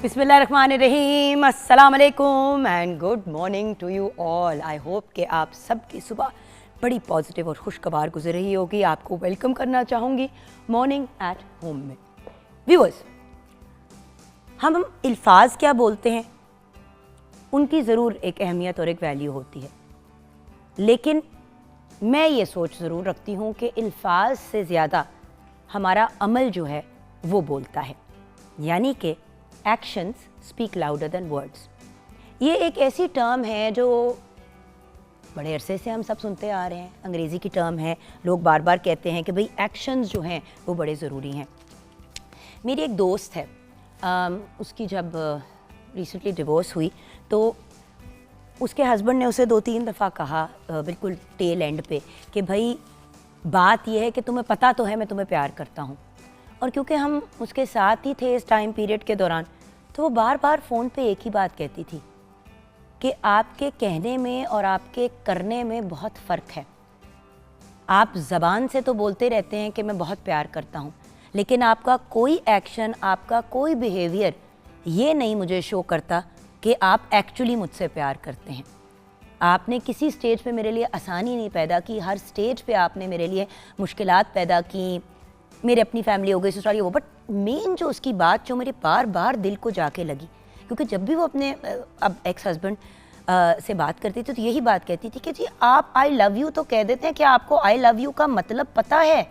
बिस्मिल्लाहिर्रहमानिर्रहीम, अस्सलाम वालेकुम and good morning to you all. I hope कि आप सबकी सुबह बड़ी पॉजिटिव और खुशगवार गुजर रही होगी। आपको वेलकम करना चाहूँगी मॉर्निंग एट होम में। व्यूअर्स, हम अल्फाज क्या बोलते हैं उनकी ज़रूर एक अहमियत और एक वैल्यू होती है, लेकिन मैं ये सोच ज़रूर रखती हूँ कि अल्फाज से ज़्यादा हमारा अमल जो है वो बोलता है, यानी कि actions speak louder than words. ये एक ऐसी टर्म है जो बड़े अरसे से हम सब सुनते आ रहे हैं। अंग्रेज़ी की टर्म है, लोग बार बार कहते हैं कि भाई एक्शंस जो हैं वो बड़े ज़रूरी हैं। मेरी एक दोस्त है, उसकी जब रिसेंटली डिवोर्स हुई तो उसके हस्बैंड ने उसे 2-3 दफ़ा कहा बिल्कुल टेल एंड पे कि भाई बात यह है कि तुम्हें पता तो है मैं तुम्हें प्यार करता हूँ। और क्योंकि हम उसके साथ ही थे इस टाइम पीरियड के दौरान, तो वो बार बार फ़ोन पे एक ही बात कहती थी कि आपके कहने में और आपके करने में बहुत फ़र्क है। आप ज़बान से तो बोलते रहते हैं कि मैं बहुत प्यार करता हूँ, लेकिन आपका कोई एक्शन, आपका कोई बिहेवियर ये नहीं मुझे शो करता कि आप एक्चुअली मुझसे प्यार करते हैं। आपने किसी स्टेज पे मेरे लिए आसानी नहीं पैदा की, हर स्टेज पे आपने मेरे लिए मुश्किलात पैदा की। मेरे अपनी फैमिली हो गई, ससुराली हो, बट मेन जो उसकी बात जो मेरे बार बार दिल को जाके लगी, क्योंकि जब भी वो अपने अब एक्स हस्बैंड से बात करती थी तो यही बात कहती थी कि जी आप आई लव यू तो कह देते हैं, कि आपको आई लव यू का मतलब पता है?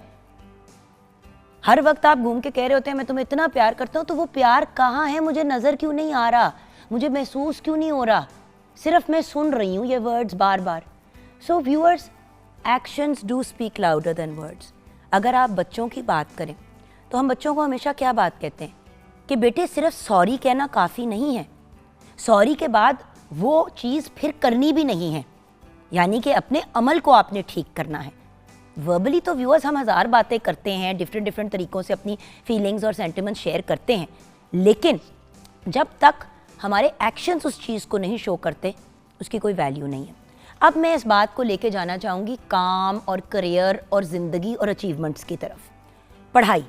हर वक्त आप घूम के कह रहे होते हैं मैं तुम्हें इतना प्यार करता हूँ, तो वो प्यार कहाँ है? मुझे नज़र क्यों नहीं आ रहा? मुझे महसूस क्यों नहीं हो रहा? सिर्फ मैं सुन रही हूँ ये words bar bar. So viewers, actions do speak louder than words. अगर आप बच्चों की बात करें तो हम बच्चों को हमेशा क्या बात कहते हैं कि बेटे सिर्फ सॉरी कहना काफ़ी नहीं है, सॉरी के बाद वो चीज़ फिर करनी भी नहीं है, यानी कि अपने अमल को आपने ठीक करना है। वर्बली तो व्यूअर्स हम हज़ार बातें करते हैं, डिफरेंट तरीक़ों से अपनी फीलिंग्स और सेंटिमेंट्स शेयर करते हैं, लेकिन जब तक हमारे एक्शंस उस चीज़ को नहीं शो करते उसकी कोई वैल्यू नहीं है। अब मैं इस बात को लेके जाना चाहूँगी काम और करियर और ज़िंदगी और अचीवमेंट्स की तरफ। पढ़ाई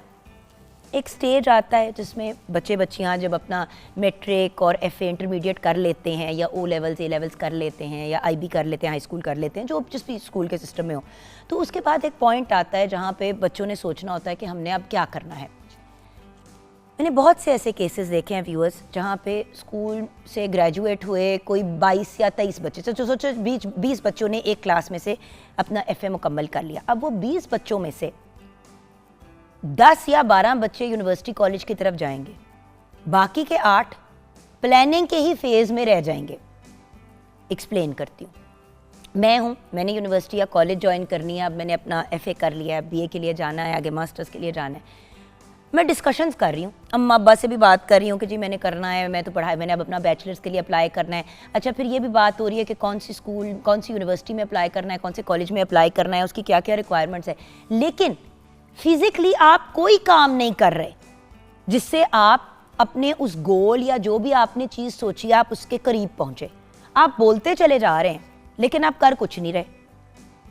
एक स्टेज आता है जिसमें बच्चे बच्चियाँ जब अपना मैट्रिक और एफए इंटरमीडिएट कर लेते हैं, या ओ लेवल्स ए लेवल्स कर लेते हैं, या आईबी कर लेते हैं, हाई स्कूल कर लेते हैं, जो जिस भी स्कूल के सिस्टम में हो, तो उसके बाद एक पॉइंट आता है जहाँ पे बच्चों ने सोचना होता है कि हमने अब क्या करना है। मैंने बहुत से ऐसे केसेस देखे हैं व्यूअर्स जहाँ पे स्कूल से ग्रेजुएट हुए कोई 22 या 23 बच्चे, तो सोचो 20 बच्चों ने एक क्लास में से अपना एफए मुकम्मल कर लिया। अब वो 20 बच्चों में से 10 या 12 बच्चे यूनिवर्सिटी कॉलेज की तरफ जाएंगे, बाकी के 8 प्लानिंग के ही फेज़ में रह जाएंगे। एक्सप्लेन करती हूँ। मैंने यूनिवर्सिटी या कॉलेज ज्वाइन करनी है, अब मैंने अपना एफए कर लिया है, बीए के लिए जाना है, आगे मास्टर्स के लिए जाना है। मैं डिस्कशंस कर रही हूँ, अम्मा अब्बा से भी बात कर रही हूँ कि जी मैंने करना है, मैं तो पढ़ाई, मैंने अब अपना बैचलर्स के लिए अप्लाई करना है। अच्छा, फिर ये भी बात हो रही है कि कौन सी स्कूल, कौन सी यूनिवर्सिटी में अप्लाई करना है, कौन से कॉलेज में अप्लाई करना है, उसकी क्या क्या रिक्वायरमेंट्स है। लेकिन फिजिकली आप कोई काम नहीं कर रहे जिससे आप अपने उस गोल या जो भी आपने चीज़ सोची आप उसके करीब पहुँचे। आप बोलते चले जा रहे हैं लेकिन आप कर कुछ नहीं रहे।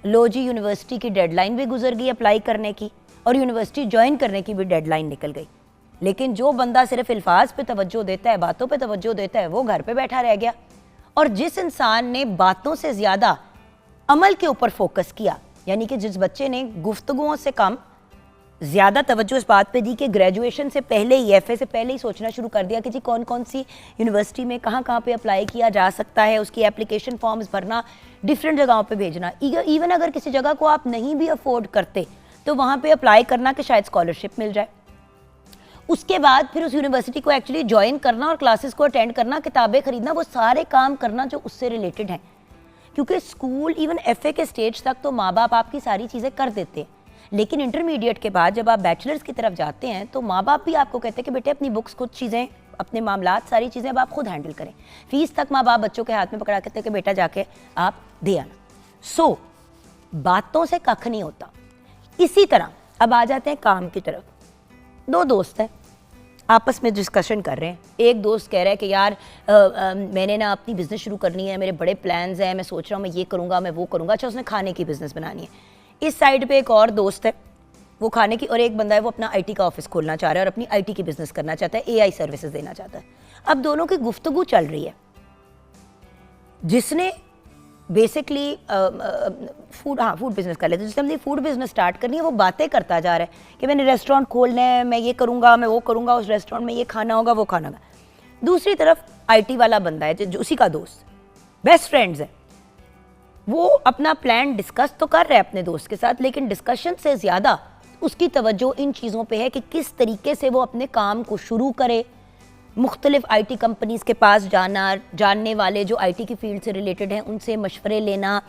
लो जी, यूनिवर्सिटी की डेडलाइन भी गुजर गई अप्लाई करने की, और यूनिवर्सिटी ज्वाइन करने की भी डेडलाइन निकल गई, लेकिन जो बंदा सिर्फ अल्फाज पे तवज्जो देता है, बातों पे तवज्जो देता है, वो घर पे बैठा रह गया। और जिस इंसान ने बातों से ज़्यादा अमल के ऊपर फोकस किया, यानी कि जिस बच्चे ने गुफ्तगुओं से कम ज़्यादा तवज्जो इस बात पे दी कि ग्रेजुएशन से पहले ही, एफए से पहले ही सोचना शुरू कर दिया कि जी कौन कौन सी यूनिवर्सिटी में कहाँ कहाँ पे अप्लाई किया जा सकता है, उसकी एप्लीकेशन फॉर्म्स भरना, डिफरेंट जगहों पे भेजना। इवन अगर किसी जगह को आप नहीं भी अफोर्ड करते तो वहाँ पे अप्लाई करना कि शायद स्कॉलरशिप मिल जाए। उसके बाद फिर उस यूनिवर्सिटी को एक्चुअली ज्वाइन करना और क्लासेस को अटेंड करना, किताबें खरीदना, वो सारे काम करना जो उससे रिलेटेड हैं। क्योंकि स्कूल इवन एफए के स्टेज तक तो माँ बाप आपकी सारी चीज़ें कर देते हैं, लेकिन इंटरमीडिएट के बाद जब आप बैचलर्स की तरफ जाते हैं तो माँ बाप भी आपको कहते हैं कि बेटे अपनी बुक्स, कुछ चीज़ें, अपने मामलात, सारी चीज़ें अब आप खुद हैंडल करें। फीस तक माँ बाप बच्चों के हाथ में पकड़ा कहते हैं कि बेटा जाके आप दे आना। सो बातों से कख नहीं होता। इसी तरह अब आ जाते हैं काम की तरफ। 2 दोस्त हैं, आपस में डिस्कशन कर रहे हैं। एक दोस्त कह रहा है कि यार मैंने ना अपनी बिज़नेस शुरू करनी है, मेरे बड़े प्लान्स हैं, मैं सोच रहा हूँ मैं ये करूँगा, मैं वो करूँगा। अच्छा, उसने खाने की बिज़नेस बनानी है। इस साइड पे एक और दोस्त है, वो खाने की, और एक बंदा है वो अपना आईटी का ऑफिस खोलना चाह रहा है और अपनी आईटी की बिज़नेस करना चाहता है, एआई सर्विसेज देना चाहता है। अब दोनों की गुफ्तगू चल रही है। जिसने बेसिकली फूड बिजनेस कर लेते, जिसने अपनी फूड बिजनेस स्टार्ट करनी है वो बातें करता जा रहा है कि मैंने रेस्टोरेंट खोलना है, मैं ये करूँगा, मैं वो करूँगा, उस रेस्टोरेंट में ये खाना होगा, वो खाना होगा। दूसरी तरफ IT वाला बंदा है जो उसी का दोस्त, बेस्ट फ्रेंड्स है, वो अपना प्लान डिस्कस तो कर रहा है अपने दोस्त के साथ, लेकिन डिस्कशन से ज़्यादा उसकी तवज्जो इन चीज़ों पे है कि किस तरीके से वो अपने काम को शुरू करे, मुख्तलिफ IT कंपनीज़ के पास जाना, जानने वाले जो IT की फील्ड से रिलेटेड हैं उनसे मशवरे लेना,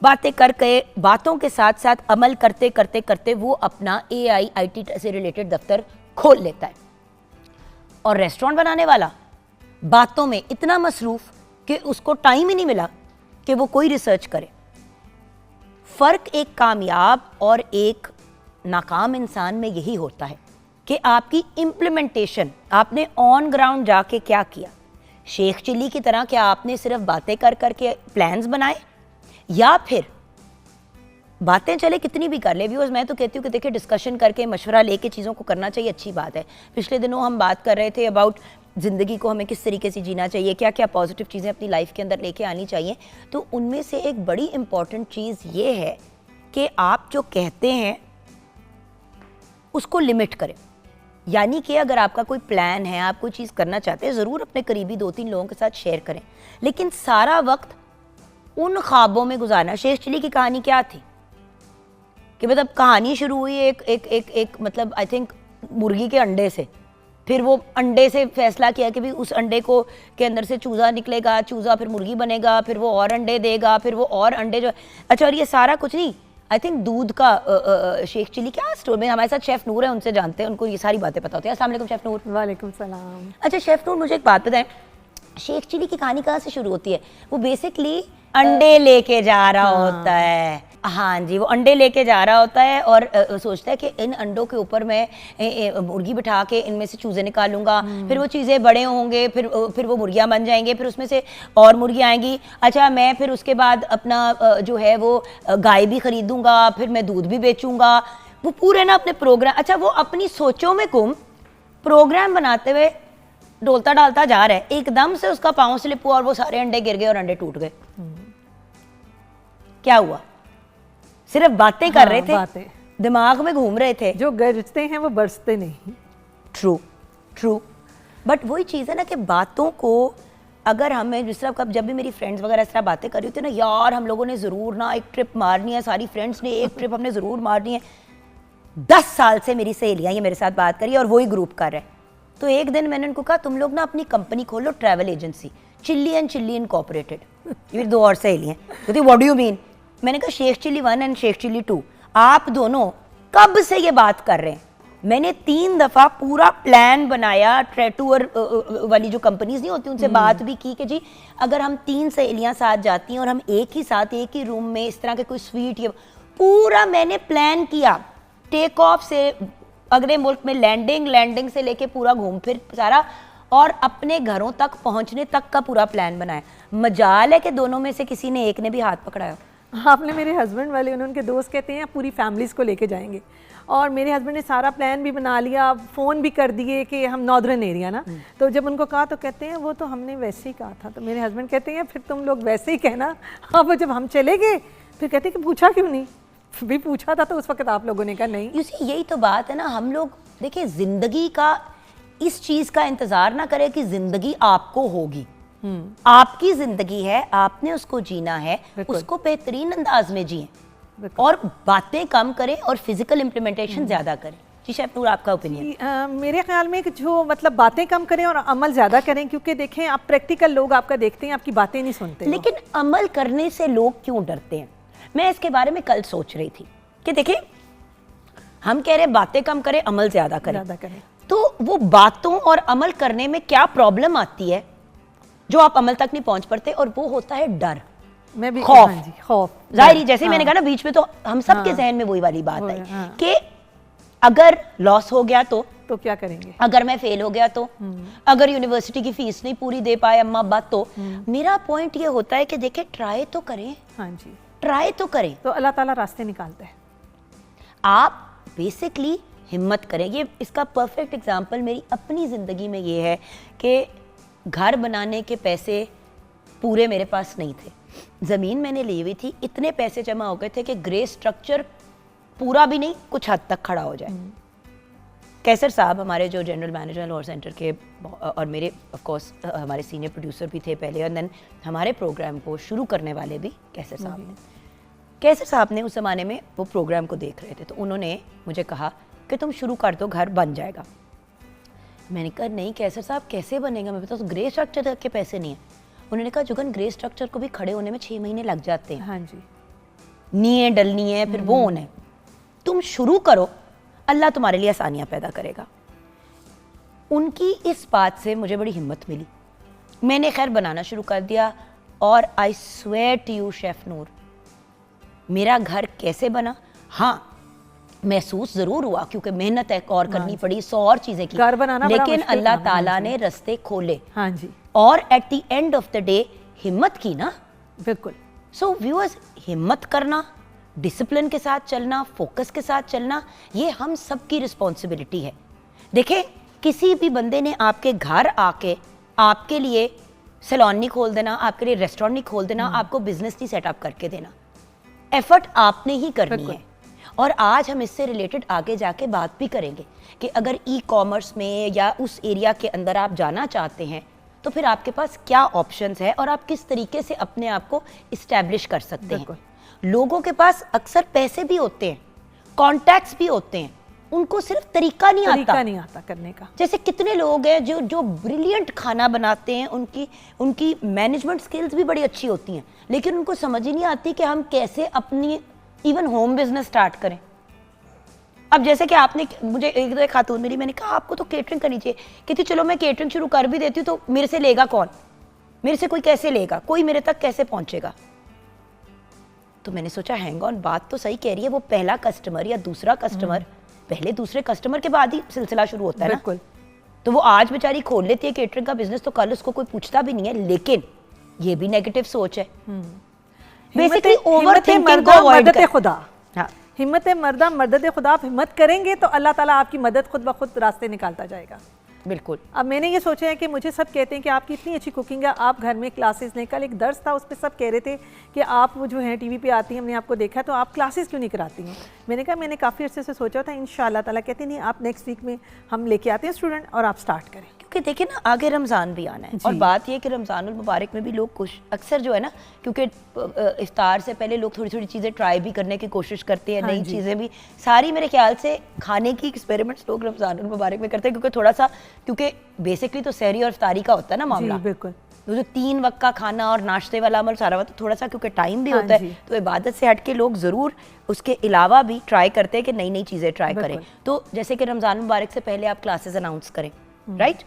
बातें करके बातों के साथ साथ अमल करते करते करते वो अपना AI IT से रिलेटेड दफ्तर खोल लेता है। और रेस्टोरेंट बनाने वाला बातों में इतना मसरूफ़ कि उसको टाइम ही नहीं मिला कि वो कोई रिसर्च करे। फ़र्क एक कामयाब और एक नाकाम इंसान में यही होता है कि आपकी इम्प्लीमेंटेशन, आपने ऑन ग्राउंड जाके क्या किया। शेख चिल्ली की तरह क्या आपने सिर्फ बातें कर करके प्लान्स बनाए, या फिर बातें चले कितनी भी कर ले व्यूअर्स, मैं तो कहती हूँ कि देखिए डिस्कशन करके मशवरा लेके चीज़ों को करना चाहिए, अच्छी बात है। पिछले दिनों हम बात कर रहे थे अबाउट ज़िंदगी को हमें किस तरीके से जीना चाहिए, क्या क्या पॉजिटिव चीज़ें अपनी लाइफ के अंदर लेके आनी चाहिए। तो उनमें से एक बड़ी इंपॉर्टेंट चीज़ ये है कि आप जो कहते हैं उसको लिमिट करें। यानी कि अगर आपका कोई प्लान है, आप कोई चीज़ करना चाहते हैं, ज़रूर अपने करीबी 2-3 लोगों के साथ शेयर करें, लेकिन सारा वक्त उन ख्वाबों में गुजारना। शेख चिल्ली की कहानी क्या थी कि मतलब कहानी शुरू हुई एक मतलब आई थिंक मुर्गी के अंडे से, फिर वो अंडे से फैसला किया कि भी उस अंडे को के अंदर से चूज़ा निकलेगा, चूज़ा फिर मुर्गी बनेगा, फिर वो और अंडे देगा, फिर वो और अंडे जो, अच्छा और ये सारा कुछ नहीं, आई थिंक दूध का शेख चिल्ली क्या स्टोर में, हमारे साथ शेफ़ नूर है, उनसे जानते हैं, उनको ये सारी बातें पता होती है। अस्सलाम वालेकुम शेफ़ नूर। वालेकुम सलाम। अच्छा शेफ़ नूर, मुझे एक बात बताएं, शेख चिल्ली की कहानी कहाँ से शुरू होती है? वो बेसिकली अंडे लेके जा रहा होता है, हाँ जी, वो अंडे लेके जा रहा होता है और सोचता है कि इन अंडों के ऊपर मैं मुर्गी बिठा के इनमें से चूज़े निकालूंगा, फिर वो चीज़ें बड़े होंगे, फिर वो मुर्गियाँ बन जाएंगे, फिर उसमें से और मुर्गियाँ आएंगी। अच्छा मैं फिर उसके बाद अपना जो है वो गाय भी खरीदूंगा, फिर मैं दूध भी बेचूंगा। वो पूरे ना अपने प्रोग्राम, अच्छा वो अपनी सोचों में गुम प्रोग्राम बनाते हुए डोलता डालता जा रहा है, एकदम से उसका पाँव स्लिप हुआ और वो सारे अंडे गिर गए और अंडे टूट गए। क्या हुआ? सिर्फ बातें कर रहे थे, बातें दिमाग में घूम रहे थे, जो गरजते हैं वो बरसते नहीं। ट्रू बट वही चीज़ है ना कि बातों को अगर हमें जिस तरह जब भी मेरी फ्रेंड्स वगैरह इस तरह बातें कर रही होती है ना, यार हम लोगों ने ज़रूर ना एक ट्रिप मारनी है, सारी फ्रेंड्स ने एक ट्रिप हमने ज़रूर मारनी है। 10 साल से मेरी सहेलियाँ ये मेरे साथ बात करी और वही ग्रुप कर रहे हैं। तो एक दिन मैंने उनको कहा तुम लोग ना अपनी कंपनी खोलो, travel agency, chilli and chilli incorporated. ये 2 और सहेलियाँ कहती व्हाट डू यू मीन? मैंने कहा शेख चिल्ली 1 एंड शेख चिल्ली 2। आप दोनों कब से ये बात कर रहे हैं? मैंने 3 दफ़ा पूरा प्लान बनाया, टूर वाली जो कंपनीज नहीं होती उनसे बात भी की कि जी अगर हम 3 सहेलियाँ साथ जाती हैं और हम एक ही साथ एक ही रूम में इस तरह के कोई स्वीट, ये पूरा मैंने प्लान किया, टेक ऑफ से अगले मुल्क में लैंडिंग से लेके पूरा घूम फिर सारा और अपने घरों तक पहुंचने तक का पूरा प्लान बनाया। मजाल है कि दोनों में से किसी ने एक ने भी हाथ पकड़ाया। आपने मेरे हस्बैंड वाले, उनके दोस्त कहते हैं पूरी फैमिलीज़ को लेके जाएंगे, और मेरे हस्बैंड ने सारा प्लान भी बना लिया, फ़ोन भी कर दिए कि हम नॉर्दर्न एरिया ना, तो जब उनको कहा तो कहते हैं वो तो हमने वैसे ही कहा था। तो मेरे हस्बैंड कहते हैं फिर तुम लोग वैसे ही कहना। हाँ, वो जब हम चले गए फिर कहते हैं कि पूछा क्यों नहीं? भी पूछा था तो उस वक्त आप लोगों ने कहा नहीं। यही तो बात है ना, हम लोग देखिए ज़िंदगी का इस चीज़ का इंतज़ार ना करें कि ज़िंदगी आपको होगी। आपकी ज़िंदगी है, आपने उसको जीना है, उसको बेहतरीन अंदाज में जिए और बातें कम करें और फिजिकल इम्प्लीमेंटेशन ज़्यादा करें। जी शेफ नूर, आपका ओपिनियन? मेरे ख्याल में जो मतलब बातें कम करें और अमल ज़्यादा करें, क्योंकि देखें आप प्रैक्टिकल लोग आपका देखते हैं, आपकी बातें नहीं सुनते। लेकिन अमल करने से लोग क्यों डरते हैं? मैं इसके बारे में कल सोच रही थी कि देखिए हम कह रहे हैं बातें कम करें, अमल ज़्यादा करें, तो वो बातों और अमल करने में क्या प्रॉब्लम आती है जो आप अमल तक नहीं पहुंच पाते, और वो होता है डर, मैं भी खौफ। जाहिर जैसे मैंने कहा ना बीच में, तो हम सब के जहन में वही वाली बात आई कि अगर लॉस हो गया तो क्या करेंगे, अगर मैं फेल हो गया तो, अगर यूनिवर्सिटी की फीस नहीं पूरी दे पाए अम्मा अब्बा तो। मेरा पॉइंट ये होता है कि देखें ट्राई तो करें। हाँ जी, ट्राई तो करें, तो अल्लाह ताला रास्ते निकालता है। आप बेसिकली हिम्मत करें। ये इसका परफेक्ट एग्जांपल मेरी अपनी ज़िंदगी में ये है कि घर बनाने के पैसे पूरे मेरे पास नहीं थे, ज़मीन मैंने ली हुई थी, इतने पैसे जमा हो गए थे कि ग्रे स्ट्रक्चर पूरा भी नहीं कुछ हद तक खड़ा हो जाए। कैसर साहब हमारे जो जनरल मैनेजर लाहौर सेंटर के और मेरे ऑफ कोर्स हमारे सीनियर प्रोड्यूसर भी थे पहले, और देन हमारे प्रोग्राम को शुरू करने वाले भी कैसर साहब ने। कैसर साहब ने उस ज़माने में वो प्रोग्राम को देख रहे थे, तो उन्होंने मुझे कहा कि तुम शुरू कर दो, घर बन जाएगा। मैंने कहा नहीं कैसर साहब कैसे बनेगा, मेरे पास तो ग्रे स्ट्रक्चर तक के पैसे नहीं है। उन्होंने कहा जुगन ग्रे स्ट्रक्चर को भी खड़े होने में 6 महीने लग जाते हैं। हाँ जी, नींव डलनी है, फिर वो होना है, तुम शुरू करो, अल्लाह तुम्हारे लिए आसानियां पैदा करेगा। उनकी इस बात से मुझे बड़ी हिम्मत मिली, मैंने खैर बनाना शुरू कर दिया। और I swear to you chef Noor, मेरा घर कैसे बना, हाँ महसूस जरूर हुआ क्योंकि मेहनत एक और करनी पड़ी, 100 और चीजें की, घर बनाना बड़ा लेकिन मुश्किल अल्लाह था। ताला ने रास्ते खोले। हाँ जी, और at the end of the day हिम्मत की ना। बिल्कुल। सो व्यूअर्स, हिम्मत करना, डिसिप्लिन के साथ चलना, फोकस के साथ चलना, ये हम सबकी रिस्पॉन्सिबिलिटी है। देखें, किसी भी बंदे ने आपके घर आके आपके लिए सैलून नहीं खोल देना, आपके लिए रेस्टोरेंट नहीं खोल देना, आपको बिजनेस नहीं सेटअप करके देना, एफर्ट आपने ही करनी है। और आज हम इससे रिलेटेड आगे जाके बात भी करेंगे कि अगर ई कॉमर्स में या उस एरिया के अंदर आप जाना चाहते हैं तो फिर आपके पास क्या ऑप्शंस है और आप किस तरीके से अपने आप को इस्टेब्लिश कर सकते हैं। लोगों के पास अक्सर पैसे भी होते हैं, कॉन्टैक्ट्स भी होते हैं, उनको सिर्फ तरीका नहीं आता करने का। जैसे कितने लोग हैं जो ब्रिलियंट खाना बनाते हैं, उनकी मैनेजमेंट स्किल्स भी बड़ी अच्छी होती हैं, लेकिन उनको समझ ही नहीं आती कि हम कैसे अपनी इवन होम बिजनेस स्टार्ट करें। अब जैसे कि आपने मुझे एक खातून मिली, मैंने कहा आपको तो केटरिंग करनी चाहिए, कहती चलो मैं केटरिंग शुरू कर भी देती हूँ तो मेरे से लेगा कौन, मेरे से कोई कैसे लेगा, कोई मेरे तक कैसे पहुंचेगा। तो मैंने सोचा हैंग ऑन, बात तो सही कह रही है, वो पहला कस्टमर या दूसरा कस्टमर, पहले दूसरे कस्टमर के बाद ही सिलसिला शुरू होता है ना। तो वो आज बेचारी खोल लेती है केटरिंग का बिजनेस, तो कल उसको कोई पूछता भी नहीं है, लेकिन ये भी नेगेटिव सोच है। बेसिकली ओवरथिंकिंग को अवॉइड करें। खुदा, हाँ, हिम्मत मर्दा मदद खुदा। आप हिम्मत करेंगे तो अल्लाह ताला आपकी मदद खुद ब खुद रास्ते निकालता जाएगा। बिल्कुल। अब मैंने ये सोचा है कि मुझे सब कहते हैं कि आपकी इतनी अच्छी कुकिंग है, आप घर में क्लासेस लें। कल एक दर्स था, उस पर सब कह रहे थे कि आप वो जो है टीवी पे आती हैं, हमने आपको देखा, तो आप क्लासेस क्यों नहीं कराती हैं। मैंने कहा मैंने काफ़ी अर्से से सोचा था, इंशाअल्लाह ताला कहते नहीं आप नेक्स्ट वीक में हम लेके आते हैं स्टूडेंट और आप स्टार्ट करें, क्योंकि देखिए ना आगे रमज़ान भी आना है। और बात ये कि रमज़ानुल मुबारक में भी लोग खुश अक्सर जो है ना, क्योंकि इफ्तार से पहले लोग थोड़ी थोड़ी चीज़ें ट्राई भी करने की कोशिश करते हैं, नई चीज़ें भी सारी, मेरे ख्याल से खाने की एक्सपेरिमेंट्स लोग रमज़ानुल मुबारक में करते हैं, क्योंकि थोड़ा सा, क्योंकि बेसिकली तो सहरी और इफ्तारी का होता है ना मामला। बिल्कुल। तो जो 3 वक्त का खाना और नाश्ते वाला अमल सारा हुआ, तो थोड़ा सा क्योंकि टाइम भी होता है, तो इबादत से हट के लोग ज़रूर उसके अलावा भी ट्राई करते हैं कि नई नई चीज़ें ट्राई करें। तो जैसे कि रमज़ान मुबारक से पहले आप क्लासेस अनाउंस करें, राइट।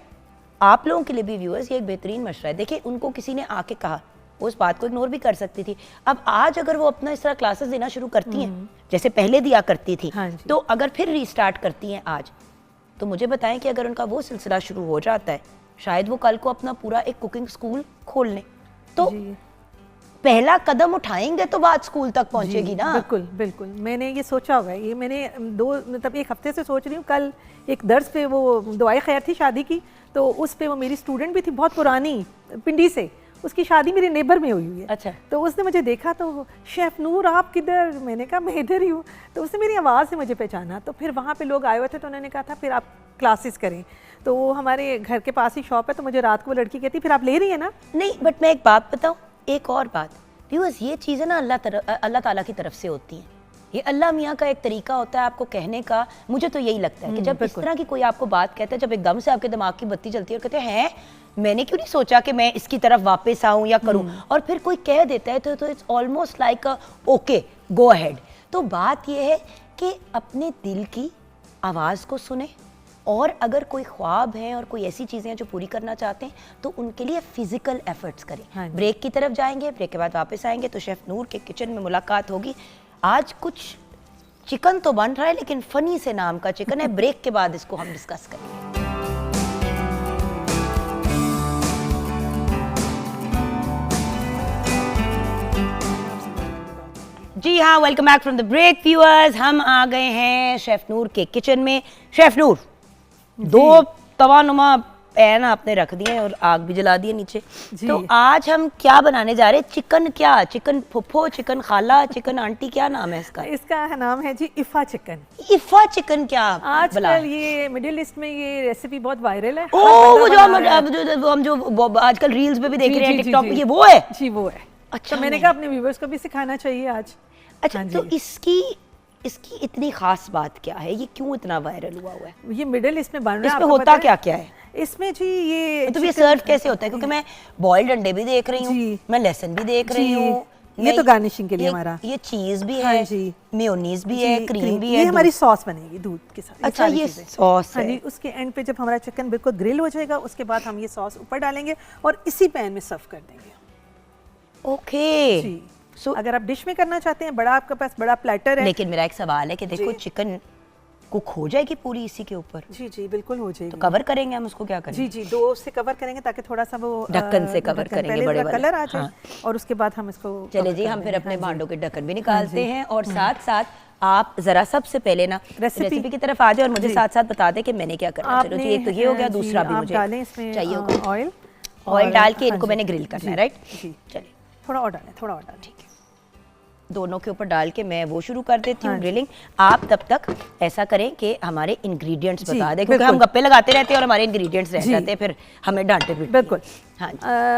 आप लोगों के लिए भी व्यूअर्स ये एक बेहतरीन मशवरा है। देखिए, उनको किसी ने आके कहा, वो उस बात को इग्नोर भी कर सकती थी। अब आज अगर वो अपना इस तरह क्लासेस देना शुरू करती हैं जैसे पहले दिया करती थी, तो अगर फिर रीस्टार्ट करती हैं आज, तो मुझे बताएं कि अगर उनका वो सिलसिला शुरू हो जाता है, शायद वो कल को अपना पूरा एक कुकिंग स्कूल खोल लें। तो पहला कदम उठाएंगे तो बात स्कूल तक पहुंचेगी ना। बिल्कुल बिल्कुल, मैंने ये सोचा हुआ है, ये मैंने मतलब एक हफ्ते से सोच रही हूँ। कल एक दर्स पे वो दुआए खैर थी शादी की, तो उस पे वो मेरी स्टूडेंट भी थी बहुत पुरानी पिंडी से, उसकी शादी मेरे नेबर में हुई है। अच्छा। तो उसने मुझे देखा, तो शेफ नूर आप किधर, मैंने कहा मैं इधर ही हूँ। तो उसने मेरी आवाज़ से मुझे पहचाना। तो फिर वहाँ पे लोग आए हुए थे, तो उन्होंने कहा था फिर आप क्लासेस करें। तो वो हमारे घर के पास ही शॉप है, तो मुझे रात को वो लड़की कहती फिर आप ले रही है ना। नहीं, बट मैं एक बात बताऊँ, एक और बात व्यूअर्स, ये चीज़ें ना अल्लाह ताला की तरफ से होती हैं। ये अल्लाह मियाँ का एक तरीका होता है आपको कहने का। मुझे तो यही लगता है कि जब इस तरह की कोई आपको बात कहता है, जब एकदम से आपके दिमाग की बत्ती जलती है और कहते हैं मैंने क्यों नहीं सोचा कि मैं इसकी तरफ वापस आऊँ या करूँ, और फिर कोई कह देता है तो it's almost like okay go ahead. तो बात ये है कि अपने दिल की आवाज़ को सुने, और अगर कोई ख्वाब है और कोई ऐसी चीज़ें हैं जो पूरी करना चाहते हैं, तो उनके लिए फिजिकल एफर्ट्स करें। ब्रेक की तरफ जाएंगे, ब्रेक के बाद वापस आएंगे तो शेफ नूर के किचन में मुलाकात होगी। आज कुछ चिकन तो बन रहा है, लेकिन फनी से नाम का चिकन है। ब्रेक के बाद इसको हम डिस्कस करेंगे। जी हाँ, welcome back from the break viewers. हम आ गए हैं शेफ नूर के किचन में। शेफ नूर, 2 तवानुमा पैन आपने रख दिए और आग भी जला दी है नीचे। जी। तो आज हम क्या बनाने जा रहे हैं? चिकन क्या? चिकन फुफ्फो, चिकन खाला, चिकन आंटी, क्या नाम है इसका? इसका नाम है जी इफ़ा चिकन। इफ़ा चिकन क्या आजकल ये मिडिल ईस्ट में ये रेसिपी बहुत वायरल है। वो जो हम जो आजकल रील्स पे भी देख रहे हैं, टिकटॉक पे, ये वो है जी, वो है। अच्छा, तो मैंने कहा अपने व्यूअर्स को भी सिखाना चाहिए आज। अच्छा, तो इसकी इतनी खास बात क्या है? ये क्यों इतना वायरल हुआ है? ये मिडिल ईस्ट में बन रहा है। इसमें होता क्या क्या है? इसमें जी ये मतलब ये सर्व कैसे होता है? क्योंकि मैं बॉइल्ड अंडे भी देख रही हूँ, मैं लहसुन भी देख रही हूँ, ये तो गार्निशिंग के लिए हमारा, ये चीज भी है जी, मेयोनीज भी है, क्रीम भी है, ये हमारी सॉस बनेगी दूध के साथ। अच्छा, ये सॉस है। उसके एंड पे जब हमारा चिकन बिल्कुल ग्रिल हो जाएगा, उसके बाद हम ये सॉस ऊपर डालेंगे और इसी पैन में सर्व कर देंगे। ओके जी। अगर आप डिश में करना चाहते हैं, बड़ा आपके पास बड़ा प्लेटर है। लेकिन मेरा एक सवाल है कि देखो चिकन कुक हो जाएगी पूरी इसी के ऊपर? जी जी बिल्कुल हो जाएगी। तो कवर करेंगे हम उसको? क्या करेंगे? जी जी, 2 से कवर करेंगे ताकि थोड़ा सा वो ढक्कन से कवर करेंगे, बड़े वाले कलर आ जाए। और उसके बाद हम इसको चले जी, हम फिर अपने भांडों के ढक्कन भी निकालते हैं। और साथ साथ आप जरा सबसे पहले ना रेसिपी की तरफ आ जाए और मुझे साथ साथ बता दें कि मैंने क्या करना है। चलो जी, एक तो ये हो गया, दूसरा भी मुझे चाहिए होगा ऑयल डाल के इनको मैंने ग्रिल करना है, राइट? चलिए, थोड़ा और डालें, थोड़ा और डालें। ठीक है, दोनों के ऊपर डाल के मैं वो शुरू कर देती हूँ ग्रिलिंग। आप तब तक ऐसा करें कि हमारे इंग्रेडिएंट्स बता दें, क्योंकि हम गप्पे लगाते रहते हैं और हमारे इंग्रेडिएंट्स रह जाते हैं, फिर हमें डांटे भी। बिल्कुल। हाँ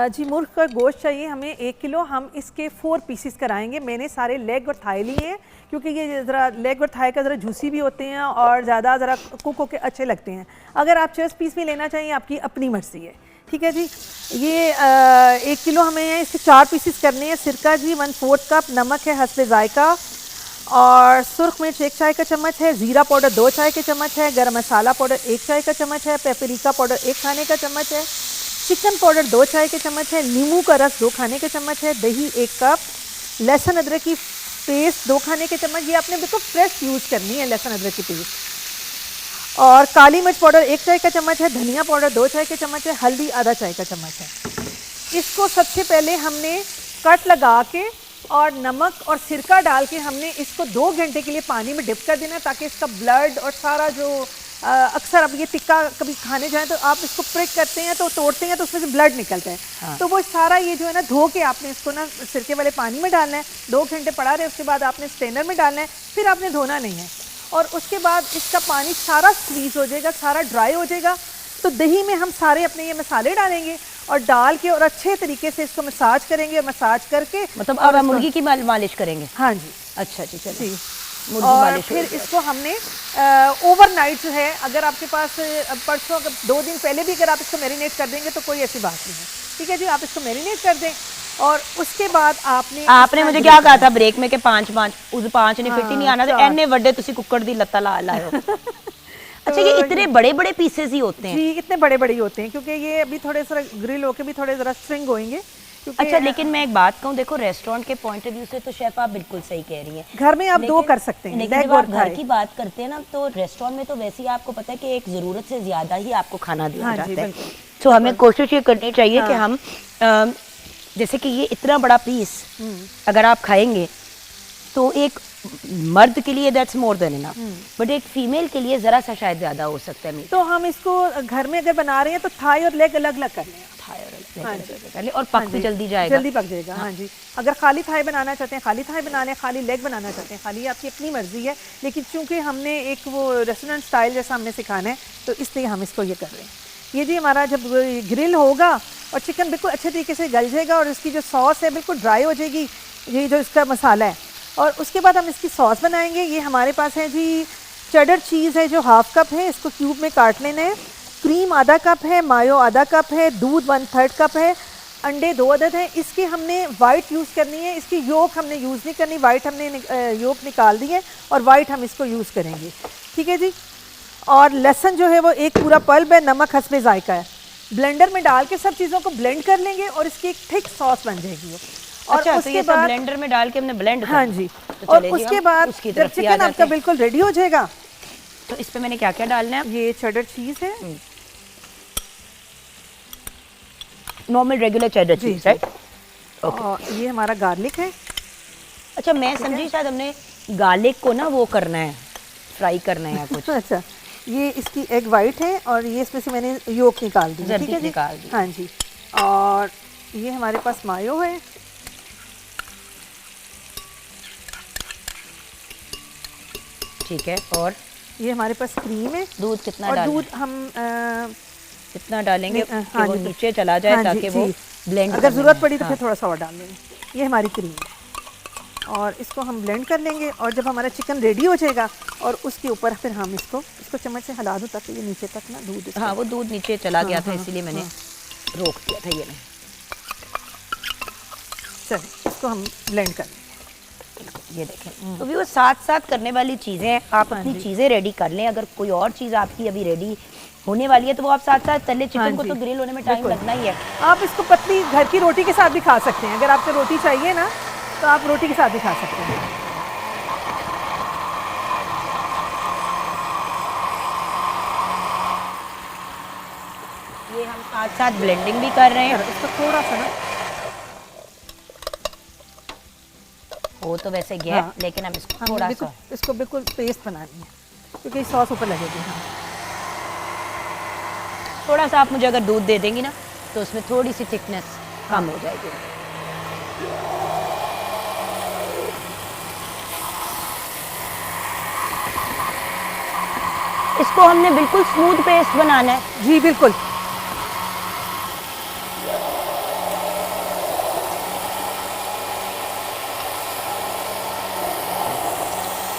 जी, मुर्ग का गोश्त चाहिए हमें 1 किलो। हम इसके 4 पीसेस कराएंगे। मैंने सारे लेग और थाई लिए हैं, क्योंकि ये ज़रा लेग और थाई का ज़रा जूसी भी होते हैं और ज़्यादा ज़रा कुक होकर अच्छे लगते हैं। अगर आप चेस्ट पीस भी लेना चाहिए, आपकी अपनी मर्जी है। ठीक है जी। ये 1 किलो हमें इसके 4 पीसेस करने हैं। सिरका जी 1/4 कप, नमक है हस्बे जायका, और सुर्ख मिर्च 1 चाय का चम्मच है, ज़ीरा पाउडर 2 चाय के चम्मच है, गरम मसाला पाउडर 1 चाय का चम्मच है, पेपरिका पाउडर 1 खाने का चम्मच है, चिकन पाउडर 2 चाय के चम्मच है, नींबू का रस 2 खाने के चम्मच है, दही 1 कप, लहसुन अदरक की पेस्ट 2 खाने के चम्मच। ये आपने बिल्कुल फ्रेश यूज़ करनी है लहसुन अदरक की पेस्ट। और काली मिर्च पाउडर 1 चाय का चम्मच है, धनिया पाउडर 2 चाय के चम्मच है, हल्दी आधा चाय का चम्मच है। इसको सबसे पहले हमने कट लगा के और नमक और सिरका डाल के हमने इसको 2 घंटे के लिए पानी में डिप कर देना, ताकि इसका ब्लड और सारा जो अक्सर अब ये टिक्का कभी खाने जाएं तो आप इसको प्रिक करते हैं, तो तोड़ते हैं तो उसमें से ब्लड निकलता है। हाँ। तो वो सारा ये जो है ना धो के आपने इसको ना सिरके वाले पानी में डालना है, 2 घंटे पड़ा रहे, उसके बाद आपने स्ट्रेनर में डालना है, फिर आपने धोना नहीं है। और उसके बाद इसका पानी सारा स्क्वीज हो जाएगा, सारा ड्राई हो जाएगा। तो दही में हम सारे अपने ये मसाले डालेंगे और डाल के और अच्छे तरीके से इसको मसाज करेंगे। और मसाज करके मतलब अब हम मुर्गी की मालिश करेंगे? हाँ जी। अच्छा जी, चलिए। और फिर इसको हमने ओवरनाइट जो है, अगर आपके पास परसों 2 दिन पहले भी अगर आप इसको मैरिनेट कर देंगे तो कोई ऐसी बात नहीं है। ठीक है जी, आप इसको मैरिनेट कर दें। और उसके बाद आपने मुझे क्या कहा था ब्रेक में कि 5 ने फिट ही नहीं आना, तो एने वड्डे तुसी कुकर दी लत्ता ला लायो। अच्छा, ये इतने बड़े बड़े पीसेस ही होते हैं? जी, इतने बड़े बड़े ही होते हैं, क्योंकि ये अभी थोड़े सा ग्रिल होके भी थोड़े जरा स्ट्रिंग होंगे। अच्छा, लेकिन मैं एक बात कहूँ, देखो रेस्टोरेंट के पॉइंट ऑफ व्यू से तो शेफ आप बिल्कुल सही कह रही हैं, घर में आप 2 कर सकते हैं। लेकिन जब आप घर की बात करते हैं ना, तो रेस्टोरेंट में तो वैसे ही आपको पता है कि एक जरूरत से ज्यादा ही आपको खाना दिया जाता है। तो हमें कोशिश ये करनी चाहिए कि हम जैसे कि ये इतना बड़ा पीस अगर आप खाएंगे तो एक मर्द के लिए that's more than enough, but एक फीमेल के लिए जरा सा शायद ज्यादा हो सकता है। तो हम इसको घर में अगर बना रहे हैं तो थाई और लेग अलग अलग कर लें, और पक भी जल्दी जाएगा, जल्दी पक जाएगा। हाँ जी, अगर खाली थाई बनाना चाहते हैं खाली थाई बना लें, खाली लेग बनाना चाहते हैं खाली, आपकी अपनी मर्जी है। लेकिन चूंकि हमने एक वो रेस्टोरेंट स्टाइल जैसा हमने सिखाना है, तो इसलिए हम इसको ये कर रहे हैं। ये जी हमारा जब ग्रिल होगा और चिकन बिल्कुल अच्छे तरीके से गल जाएगा और इसकी जो सॉस है बिल्कुल ड्राई हो जाएगी, ये जो इसका मसाला है, और उसके बाद हम इसकी सॉस बनाएंगे। ये हमारे पास है जी चेडर चीज़ है जो 1/2 कप है, इसको क्यूब में काट लेना है। क्रीम आधा कप है, मायो आधा कप है, दूध 1/3 कप है, अंडे 2 अदद हैं। इसकी हमने वाइट यूज़ करनी है, इसकी योक हमने यूज़ नहीं करनी, वाइट हमने योक निकाल दी है और वाइट हम इसको यूज़ करेंगे। ठीक है जी। और लहसुन जो है वो 1 पूरा पल्ब है, नमक हस्बे जायका है। ब्लेंडर में डाल के सब चीज़ों को ब्लेंड कर लेंगे और इसकी एक थिक सॉस बन जाएगी वो। और अच्छा, उसके तो ये बाद ब्लेंडर में डाल के हमने ब्लेंड हाँ जी, तो और उसके बाद जब चिकन आपका बिल्कुल रेडी हो जाएगा तो इस पे मैंने क्या क्या डालना है? ये चेडर चीज़ है, नॉर्मल रेगुलर चेडर चीज, राइट? और ये हमारा गार्लिक है। अच्छा, मैं समझी शायद हमने गार्लिक को ना वो करना है, फ्राई करना है या कुछ। अच्छा, ये इसकी एग वाइट है और ये इसमें से मैंने योक निकाल दी, ठीक है जी, निकाल दी। हाँ जी। और ये हमारे पास मायो है, ठीक है, और ये हमारे पास क्रीम है। दूध कितना और डालें? दूध हम कितना डालेंगे कि हाँ वो जी, नीचे चला जाए, हाँ जी, ताकि वो जी। ब्लेंड अगर ज़रूरत पड़ी तो हाँ। फिर थोड़ा सा और डाल लेंगे। ये हमारी क्रीम है और इसको हम ब्लेंड कर लेंगे और जब हमारा चिकन रेडी हो जाएगा और उसके ऊपर फिर हम इसको चम्मच से हिला दो ताकि ये नीचे तक ना दूध, हाँ वो दूध नीचे चला गया था, हाँ, इसीलिए मैंने रोक दिया था। ये नहीं, चलिए इसको हम ब्लेंड कर लेंगे। ये देखें। तो भी वो साथ साथ करने वाली चीज़ें हैं, आप हाँ अपनी जी। चीज़ें रेडी कर लें। अगर कोई और चीज़ आपकी अभी रेडी होने वाली है तो वो आप साथ साथ कर लें। चिकन को जी, तो ग्रिल होने में टाइम बिल्कुल। लगना ही है। आप इसको पतली घर की रोटी के साथ भी खा सकते हैं। अगर आपको रोटी चाहिए ना तो आप रोटी के साथ भी खा सकते हैं। ये हम साथ साथ ब्लेंडिंग भी कर रहे हैं। इसको थोड़ा सा ना, वो तो वैसे गया, हाँ। लेकिन हम इसको हम थोड़ा बिल्कुल सा इसको बिल्कुल पेस्ट बनानी है क्योंकि सॉस ऊपर लगेगी। हाँ। थोड़ा सा आप मुझे अगर दूध दे देंगी ना तो उसमें थोड़ी सी थिकनेस कम हो जाएगी। इसको हमने बिल्कुल स्मूथ पेस्ट बनाना है। जी बिल्कुल।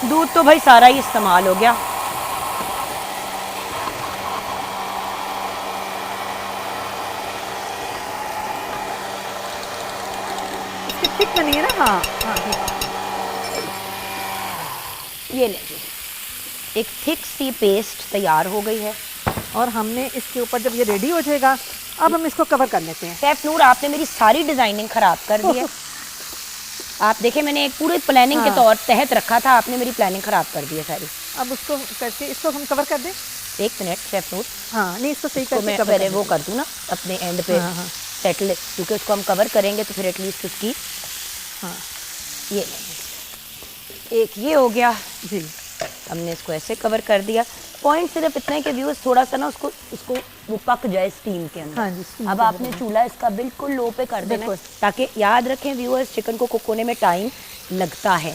दूध तो भाई सारा ही इस्तेमाल हो गया। इसकी थिक बनी है ना। हाँ हाँ ठीक। ये लीजिए, एक थिक सी पेस्ट तैयार हो गई है। और हमने इसके ऊपर जब ये रेडी हो जाएगा अब हम इसको कवर कर लेते हैं। शेफ नूर, आपने मेरी सारी डिजाइनिंग खराब कर दी है। आप देखें, मैंने एक पूरे प्लानिंग के तौर तहत रखा था, आपने मेरी प्लानिंग खराब कर दी है सारी। अब उसको करके इसको हम कवर कर दें। एक मिनट शेफ नूर, हाँ नहीं, इसको सही तो करके मैं कवर पहले कर वो दें। कर दूँ ना अपने एंड पे हाँ, हाँ। सेटल, क्योंकि उसको हम कवर करेंगे तो फिर एटलीस्ट उसकी हाँ ये लीजिए। एक ये हो गया जी। हमने इसको ऐसे कवर कर दिया। पॉइंट सिर्फ इतना है कि व्यूअर्स थोड़ा सा ना उसको वो पक जाए स्टीम के अंदर। हाँ जी, स्टीम अब के आपने अंदर। चूल्हा इसका बिल्कुल लो पे कर देना है, बिल्कुल। ताकि याद रखें व्यूअर्स, चिकन को कुक होने में टाइम लगता है।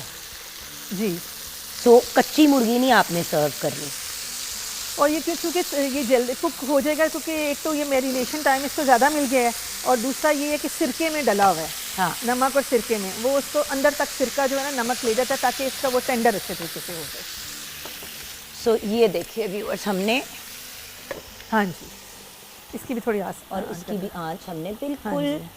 जी। सो कच्ची मुर्गी नहीं आपने सर्व करनी। और ये क्योंकि ये जल्दी कुक हो जाएगा क्योंकि एक तो ये मैरिनेशन टाइम इसको ज़्यादा मिल गया है और दूसरा ये है कि सिरके में डला हुआ है। हाँ, नमक और सिरके में वो उसको अंदर तक सिरका जो है ना नमक ले जाता है ताकि इसका वो टेंडर अच्छे तरीके से हो जाए। सो ये देखिए व्यूअर्स, हमने हाँ जी, इसकी भी थोड़ी आस और इसकी भी आंच हमने बिल्कुल, हाँ जी।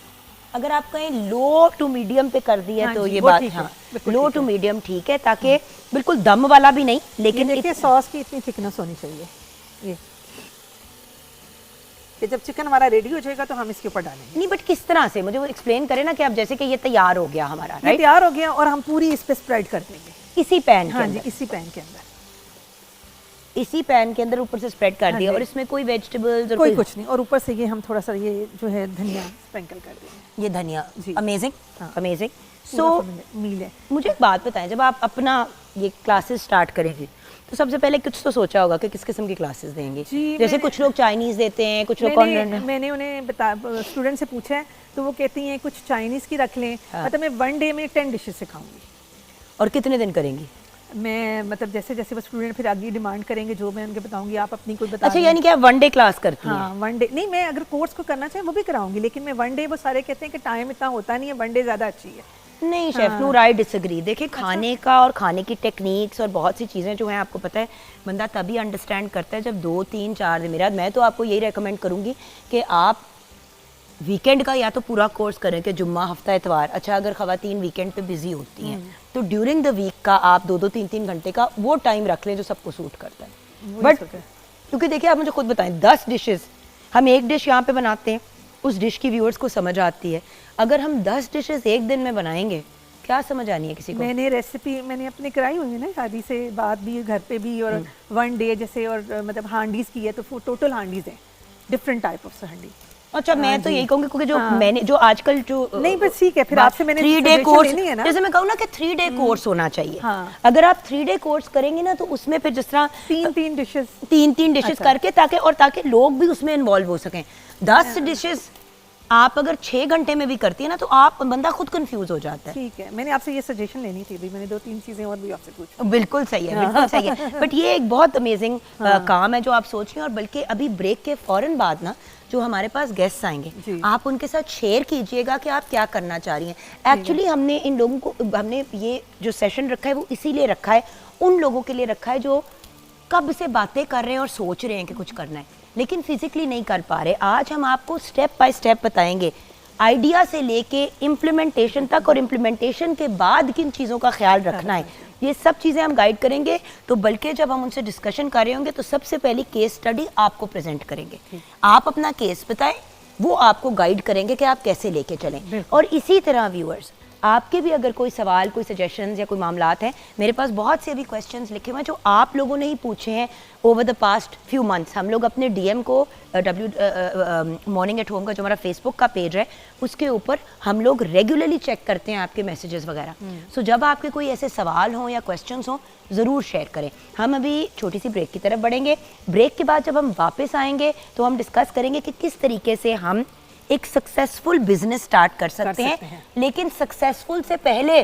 अगर आप कहें लो टू मीडियम पे कर दी है हाँ तो जी, ये वो बात, ठीक है, हाँ बिल्कुल लो ठीक टू है। मीडियम ठीक है, ताकि बिल्कुल दम वाला भी नहीं, ये लेकिन देखिए सॉस की इतनी थिकनेस होनी चाहिए ये कि जब चिकन हमारा रेडी हो जाएगा तो हम इसके ऊपर डालेंगे। नहीं, बट किस तरह से मुझे वो एक्सप्लेन करें ना, कि अब जैसे कि ये तैयार हो गया हमारा, ये राइट, तैयार हो गया और हम पूरी इस पे स्प्रेड कर देंगे। इसी पैन के हाँ जी, अंदर, इसी पैन के अंदर, इसी पैन के अंदर ऊपर से स्प्रेड कर हाँ दिया। जी। और इसमें कोई वेजिटेबल्स और कोई कुछ नहीं। और ऊपर से ये हम थोड़ा सा ये जो है धनिया स्प्रिंकल कर देंगे। ये धनिया, जी। अमेजिंग हाँ। अमेजिंग। पूरा सो मील है। मुझे एक बात बताएं, जब आप अपना ये क्लासेस स्टार्ट करेंगे तो सबसे पहले कुछ तो सोचा होगा कि किस किस्म की क्लासेस देंगे। जी, जैसे मैंने- कुछ लोग चाइनीज देते हैं, कुछ लोग मैंने उन्हें स्टूडेंट से पूछा है तो वो कहती हैं कुछ चाइनीज़ की रख लें। हाँ। मतलब मैं 1 डे में 10 डिशेस सिखाऊंगी। और कितने दिन करेंगी? मैं मतलब जैसे जैसे वो स्टूडेंट फिर आगे डिमांड करेंगे जो मैं उनके बताऊंगी, आप अपनी कोई बता अच्छा, दें। यानी कि आप 1 डे क्लास करती हैं? हाँ 1 डे नहीं, मैं अगर कोर्स को करना चाहे वो भी कराऊंगी, लेकिन मैं 1 डे, वो सारे कहते हैं कि टाइम इतना होता नहीं है, 1 डे ज़्यादा अच्छी है। नहीं शेफ नूर, आई डिसएग्री। देखिए, खाने का और खाने की टेक्निक्स और बहुत सी चीज़ें जो हैं, आपको पता है, बंदा तभी अंडरस्टैंड करता है जब 2, 3, 4 दिन। मेरा, मैं तो आपको यही रेकमेंड करूँगी कि आप वीकेंड का या तो पूरा कोर्स करें कि जुम्मा, हफ्ता, इतवार। अच्छा, अगर ख़वातीन वीकेंड पे बिजी होती हैं तो ड्यूरिंग द वीक का आप 2-2, 3-3 घंटे का वो टाइम रख लें जो सबको सूट करता है। बट क्योंकि देखिए, आप मुझे खुद बताएं, 10 डिशेस, हम एक डिश यहाँ पे बनाते हैं, उस डिश की व्यूअर्स को समझ आती है। अगर हम 10 डिशेस एक दिन में बनाएंगे, क्या समझ आनी है किसी को? मैंने रेसिपी मैंने अपनी कराई हुई है ना, शादी से बाद भी, घर पे भी, और 1 डे जैसे, और मतलब हांडीज़ की है तो टोटल हांडीज़ हैं, डिफरेंट टाइप ऑफ हांडी। अच्छा, मैं तो यही कहूंगी क्योंकि जो मैंने जो आजकल जो नहीं बस ठीक है, फिर आपसे मैंने 3 डे कोर्स, लेनी है ना, जैसे मैं कहूँ ना कि 3 डे कोर्स होना चाहिए। हाँ। अगर आप 3 डे कोर्स करेंगे ना तो उसमें फिर जिस तरह 3 डिशेस, 3 डिशेस करके ताकि लोग भी उसमें इन्वॉल्व हो सकें। 10 डिशेस आप अगर 6 घंटे में भी करती है ना तो आप बंदा खुद कंफ्यूज हो जाता है। ठीक है, मैंने आपसे ये सजेशन लेनी थी, अभी मैंने 2-3 चीजें और भी आपसे पूछी। बिल्कुल सही है, बिल्कुल सही है। बट ये एक बहुत अमेजिंग काम है जो आप सोच रही हैं। और बल्कि अभी ब्रेक के फौरन बाद ना जो हमारे पास गेस्ट आएंगे आप उनके साथ शेयर कीजिएगा कि आप क्या करना चाह रही हैं। एक्चुअली हमने इन लोगों को, हमने ये जो सेशन रखा है वो इसीलिए रखा है, उन लोगों के लिए रखा है जो कब से बातें कर रहे हैं और सोच रहे हैं कि कुछ करना है लेकिन फिजिकली नहीं कर पा रहे। आज हम आपको स्टेप बाय स्टेप बताएंगे, आइडिया से लेके इम्प्लीमेंटेशन तक, और इम्प्लीमेंटेशन के बाद किन चीज़ों का ख्याल रखना है, ये सब चीज़ें हम गाइड करेंगे। तो बल्कि जब हम उनसे डिस्कशन कर रहे होंगे तो सबसे पहली केस स्टडी आपको प्रेजेंट करेंगे। आप अपना केस बताएं, वो आपको गाइड करेंगे कि आप कैसे लेके चलें। और इसी तरह व्यूअर्स, आपके भी अगर कोई सवाल, कोई सजेशंस या कोई मामलात हैं, मेरे पास बहुत से अभी क्वेश्चंस लिखे हुए हैं जो आप लोगों ने ही पूछे हैं over the past few months. हम लोग अपने डीएम को मॉर्निंग एट होम का जो हमारा फेसबुक का पेज है उसके ऊपर हम लोग रेगुलरली चेक करते हैं आपके मैसेजेस वगैरह। सो जब आपके कोई ऐसे सवाल हों या क्वेश्चंस हों ज़रूर शेयर करें। हम अभी छोटी सी ब्रेक की तरफ बढ़ेंगे। ब्रेक के बाद जब हम वापस आएंगे तो हम डिस्कस करेंगे कि किस तरीके से हम एक सक्सेसफुल बिजनेस स्टार्ट कर सकते हैं, लेकिन सक्सेसफुल से पहले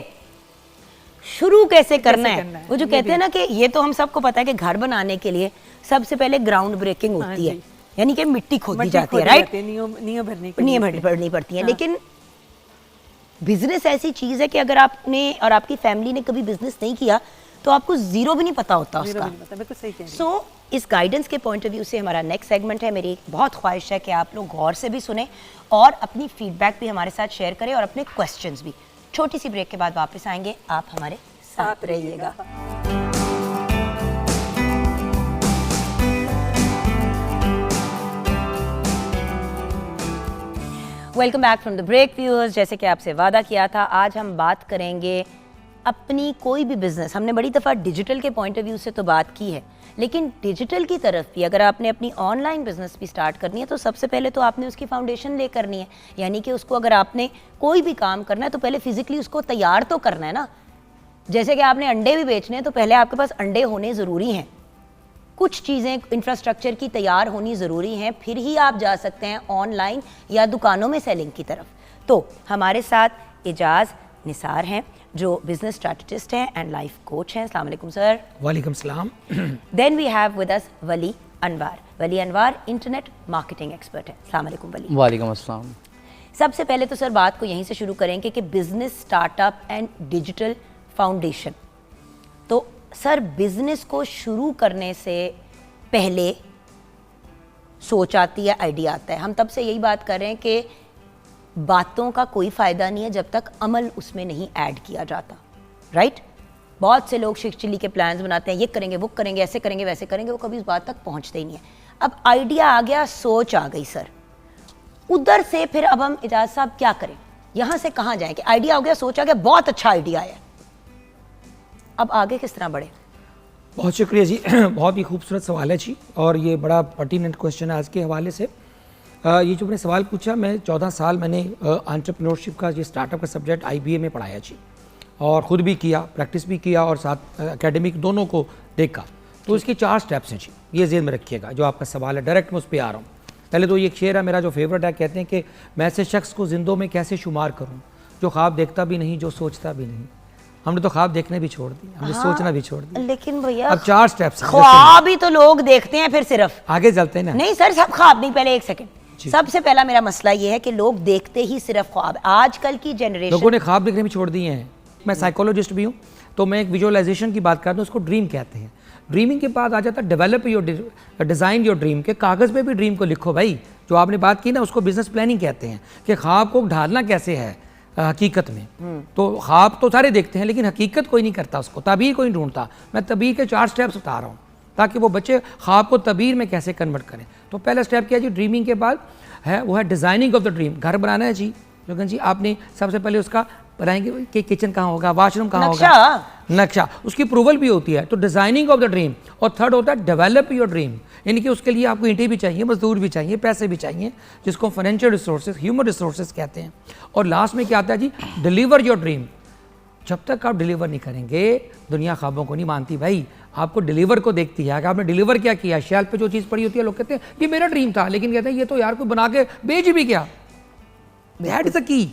शुरू कैसे करना है। वो जो कहते हैं ना कि ये तो हम सबको पता है कि घर बनाने के लिए सबसे पहले ग्राउंड ब्रेकिंग होती है, यानी कि मिट्टी खोदी जाती है, राइट, नींव भरनी पड़ती है। लेकिन बिजनेस ऐसी चीज है कि अगर आपने और आपकी फैमिली ने कभी बिजनेस नहीं किया तो आपको जीरो भी नहीं पता होता उसका। सो इस गाइडेंस के पॉइंट ऑफ व्यू से हमारा नेक्स्ट सेगमेंट है। मेरी बहुत ख्वाहिश है कि आप लोग गौर से भी सुने और अपनी फीडबैक भी हमारे साथ शेयर करें और अपने क्वेश्चंस भी। छोटी सी ब्रेक के बाद वापस आएंगे, आप हमारे साथ रहिएगा। Welcome back from the break viewers. जैसे कि आपसे वादा किया था, आज हम बात करेंगे अपनी कोई भी बिजनेस। हमने बड़ी दफ़ा डिजिटल के पॉइंट ऑफ व्यू से तो बात की है, लेकिन डिजिटल की तरफ भी अगर आपने अपनी ऑनलाइन बिजनेस भी स्टार्ट करनी है तो सबसे पहले तो आपने उसकी फाउंडेशन ले करनी है। यानी कि उसको अगर आपने कोई भी काम करना है तो पहले फिजिकली उसको तैयार तो करना है ना। जैसे कि आपने अंडे भी बेचने हैं तो पहले आपके पास अंडे होने ज़रूरी हैं, कुछ चीज़ें इंफ्रास्ट्रक्चर की तैयार होनी ज़रूरी हैं, फिर ही आप जा सकते हैं ऑनलाइन या दुकानों में सेलिंग की तरफ। तो हमारे साथ एजाज निसार हैं जो बिजनेस स्ट्रैटेजिस्ट हैं एंड लाइफ कोच हैं। अस्सलाम वालेकुम सर। वालेकुम सलाम। Then we have with us Wali Anwar. Wali Anwar internet marketing expert है। अस्सलाम वालेकुम वली। वालेकुम अस्सलाम। सबसे पहले तो सर बात को यहीं से शुरू करेंगे कि business startup and digital foundation. तो सर बिजनेस को शुरू करने से पहले सोच आती है, आइडिया आता है। हम तब से यही बात कर रहे हैं कि बातों का कोई फ़ायदा नहीं है जब तक अमल उसमें नहीं ऐड किया जाता, राइट। बहुत से लोग शिख चिल्ली के प्लान्स बनाते हैं, ये करेंगे, वो करेंगे, ऐसे करेंगे, वैसे करेंगे, वो कभी उस बात तक पहुंचते ही नहीं है। अब आइडिया आ गया, सोच आ गई सर, उधर से फिर अब हम एजाज साहब क्या करें, यहाँ से कहाँ जाएं कि आइडिया हो गया, सोच आ गया, बहुत अच्छा आइडिया है, अब आगे किस तरह बढ़े। बहुत शुक्रिया जी। बहुत ही खूबसूरत सवाल है जी, और ये बड़ा पर्टिनेंट क्वेश्चन है आज के हवाले से। ये जो मैंने सवाल पूछा, मैं 14 साल मैंने एंटरप्रेन्योरशिप का, ये स्टार्टअप का सब्जेक्ट IBA में पढ़ाया जी, और ख़ुद भी किया, प्रैक्टिस भी किया, और साथ एकेडमिक दोनों को देखा। तो इसके 4 स्टेप्स हैं जी, ये ज़हन में रखिएगा। जो आपका सवाल है डायरेक्ट मैं उस पर आ रहा हूँ। पहले तो ये एक शेर है मेरा जो फेवरेट है, कहते हैं कि मैं ऐसे शख्स को जिंदों में कैसे शुमार करूँ जो ख्वाब देखता भी नहीं, जो सोचता भी नहीं। हमने तो ख्वाब देखने भी छोड़ दिए, हमने सोचना भी छोड़ दिया। लेकिन भैया अब 4 स्टेप्स, ख्वाब ही तो लोग देखते हैं, फिर सिर्फ आगे चलते हैं ना। नहीं सर, सब ख्वाब नहीं। पहले एक सेकंड, सबसे पहला मेरा मसला ये है कि लोग देखते ही सिर्फ ख्वाब। आजकल की जनरेशन, लोगों ने ख्वाब देखने भी छोड़ दिए हैं। मैं साइकोलॉजिस्ट भी हूँ, तो मैं एक विजुअलाइजेशन की बात करता हूँ, उसको ड्रीम कहते हैं। ड्रीमिंग के बाद आ जाता है develop your design your dream, के कागज़ पे भी ड्रीम को लिखो भाई। जो आपने बात की ना, उसको बिजनेस प्लानिंग कहते हैं, कि ख्वाब को ढालना कैसे है हकीकत में। तो ख्वाब तो सारे देखते हैं, लेकिन हकीकत कोई नहीं करता, उसको तबीर कोई नहीं ढूंढता। मैं तबीर के 4 स्टेप्स बता रहा हूँ ताकि वो बच्चे ख्वाब को तबीर में कैसे कन्वर्ट करें। तो पहला स्टेप क्या है जी, ड्रीमिंग के बाद है वो है डिज़ाइनिंग ऑफ द ड्रीम। घर बनाना है जी जोगन जी, आपने सबसे पहले उसका बनाएंगे कि किचन कहाँ होगा, वॉशरूम कहाँ नक्शा। होगा, नक्शा, उसकी अप्रूवल भी होती है। तो डिजाइनिंग ऑफ द ड्रीम। और थर्ड होता है डेवलप योर ड्रीम, यानी कि उसके लिए आपको ईंटें भी चाहिए, मजदूर भी चाहिए, पैसे भी चाहिए, जिसको फाइनेंशियल रिसोर्सेज, ह्यूमन रिसोर्सेज कहते हैं। और लास्ट में क्या आता है जी, डिलीवर योर ड्रीम। जब तक आप डिलीवर नहीं करेंगे, दुनिया ख्वाबों को नहीं मानती भाई, आपको डिलीवर को देखती है कि आपने डिलीवर क्या किया। शेल्फ पे जो चीज़ पड़ी होती है, लोग कहते हैं ये मेरा ड्रीम था, लेकिन कहते हैं ये तो यार कोई बना के बेच भी क्या। That is the key,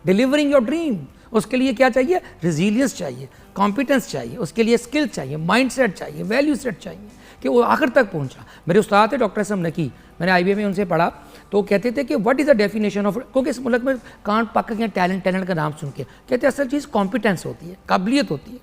delivering your dream. उसके लिए क्या चाहिए, रेजिलियंस चाहिए, कॉम्पिटेंस चाहिए, उसके लिए स्किल चाहिए, माइंड सेट चाहिए, वैल्यू सेट चाहिए कि वो आखिर तक पहुंचा। मेरे उस्ताद थे डॉक्टर असम नकी, मैंने IBA में उनसे पढ़ा, तो कहते थे कि what is the definition of, क्योंकि इस मुल्क में कान पक गए टैलेंट का नाम सुन के, कहते हैं असल चीज़ कॉम्पिटेंस होती है, काबिलियत होती है।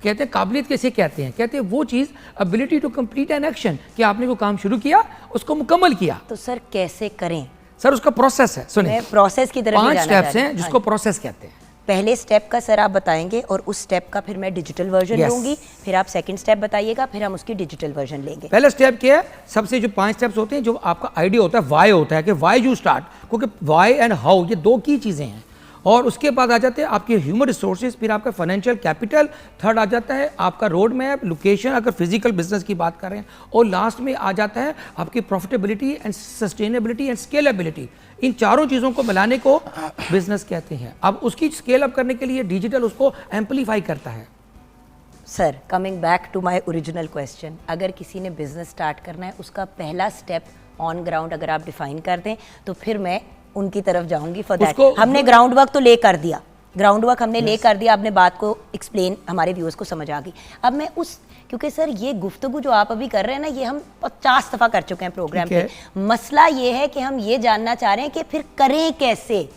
कहते हैं काबिलियत कैसे कहते हैं, कहते हैं वो चीज़ ability to complete an action, कि आपने कोई काम शुरू किया उसको मुकम्मल किया। तो सर कैसे करें? सर उसका प्रोसेस है, सुनिए, मैं प्रोसेस की तरफ 5 स्टेप्स हैं जिसको प्रोसेस कहते हैं। पहले स्टेप का सर आप बताएंगे और उस स्टेप का फिर मैं डिजिटल वर्जन Yes. लूंगी, फिर आप सेकंड स्टेप बताइएगा, फिर हम उसकी डिजिटल वर्जन लेंगे। पहला स्टेप क्या है, सबसे जो 5 स्टेप्स होते हैं, जो आपका आइडिया होता है, वाई होता है कि वाई यू स्टार्ट, क्योंकि वाई एंड हाउ ये 2 की चीज़ें हैं। और उसके बाद आ जाते हैं आपके ह्यूमन रिसोर्सेज, फिर आपका फाइनेंशियल कैपिटल, थर्ड आ जाता है आपका रोड मैप, लोकेशन अगर फिजिकल बिजनेस की बात करें, और लास्ट में आ जाता है आपकी profitability and sustainability and scalability. इन चारों चीज़ों को मिलाने को बिजनेस कहते हैं। अब उसकी स्केल अप करने के लिए डिजिटल उसको एम्पलीफाई करता है। Sir coming back to my original question, अगर किसी ने बिजनेस स्टार्ट करना है, उसका पहला स्टेप ऑन ग्राउंड अगर आप डिफाइन कर दें तो फिर मैं उनकी तरफ जाऊंगी। फॉर दैट हमने ग्राउंड वर्क तो ले कर दिया, ग्राउंड वर्क हमने ले कर दिया, आपने बात को एक्सप्लेन, हमारे व्यूअर्स को समझ आ गई। अब मैं उस, क्योंकि सर ये गुफ्तगू जो आप अभी कर रहे हैं ना, ये हम 50 दफ़ा कर चुके हैं प्रोग्राम पे। मसला ये है कि हम ये जानना चाह रहे हैं कि फिर करें कैसे।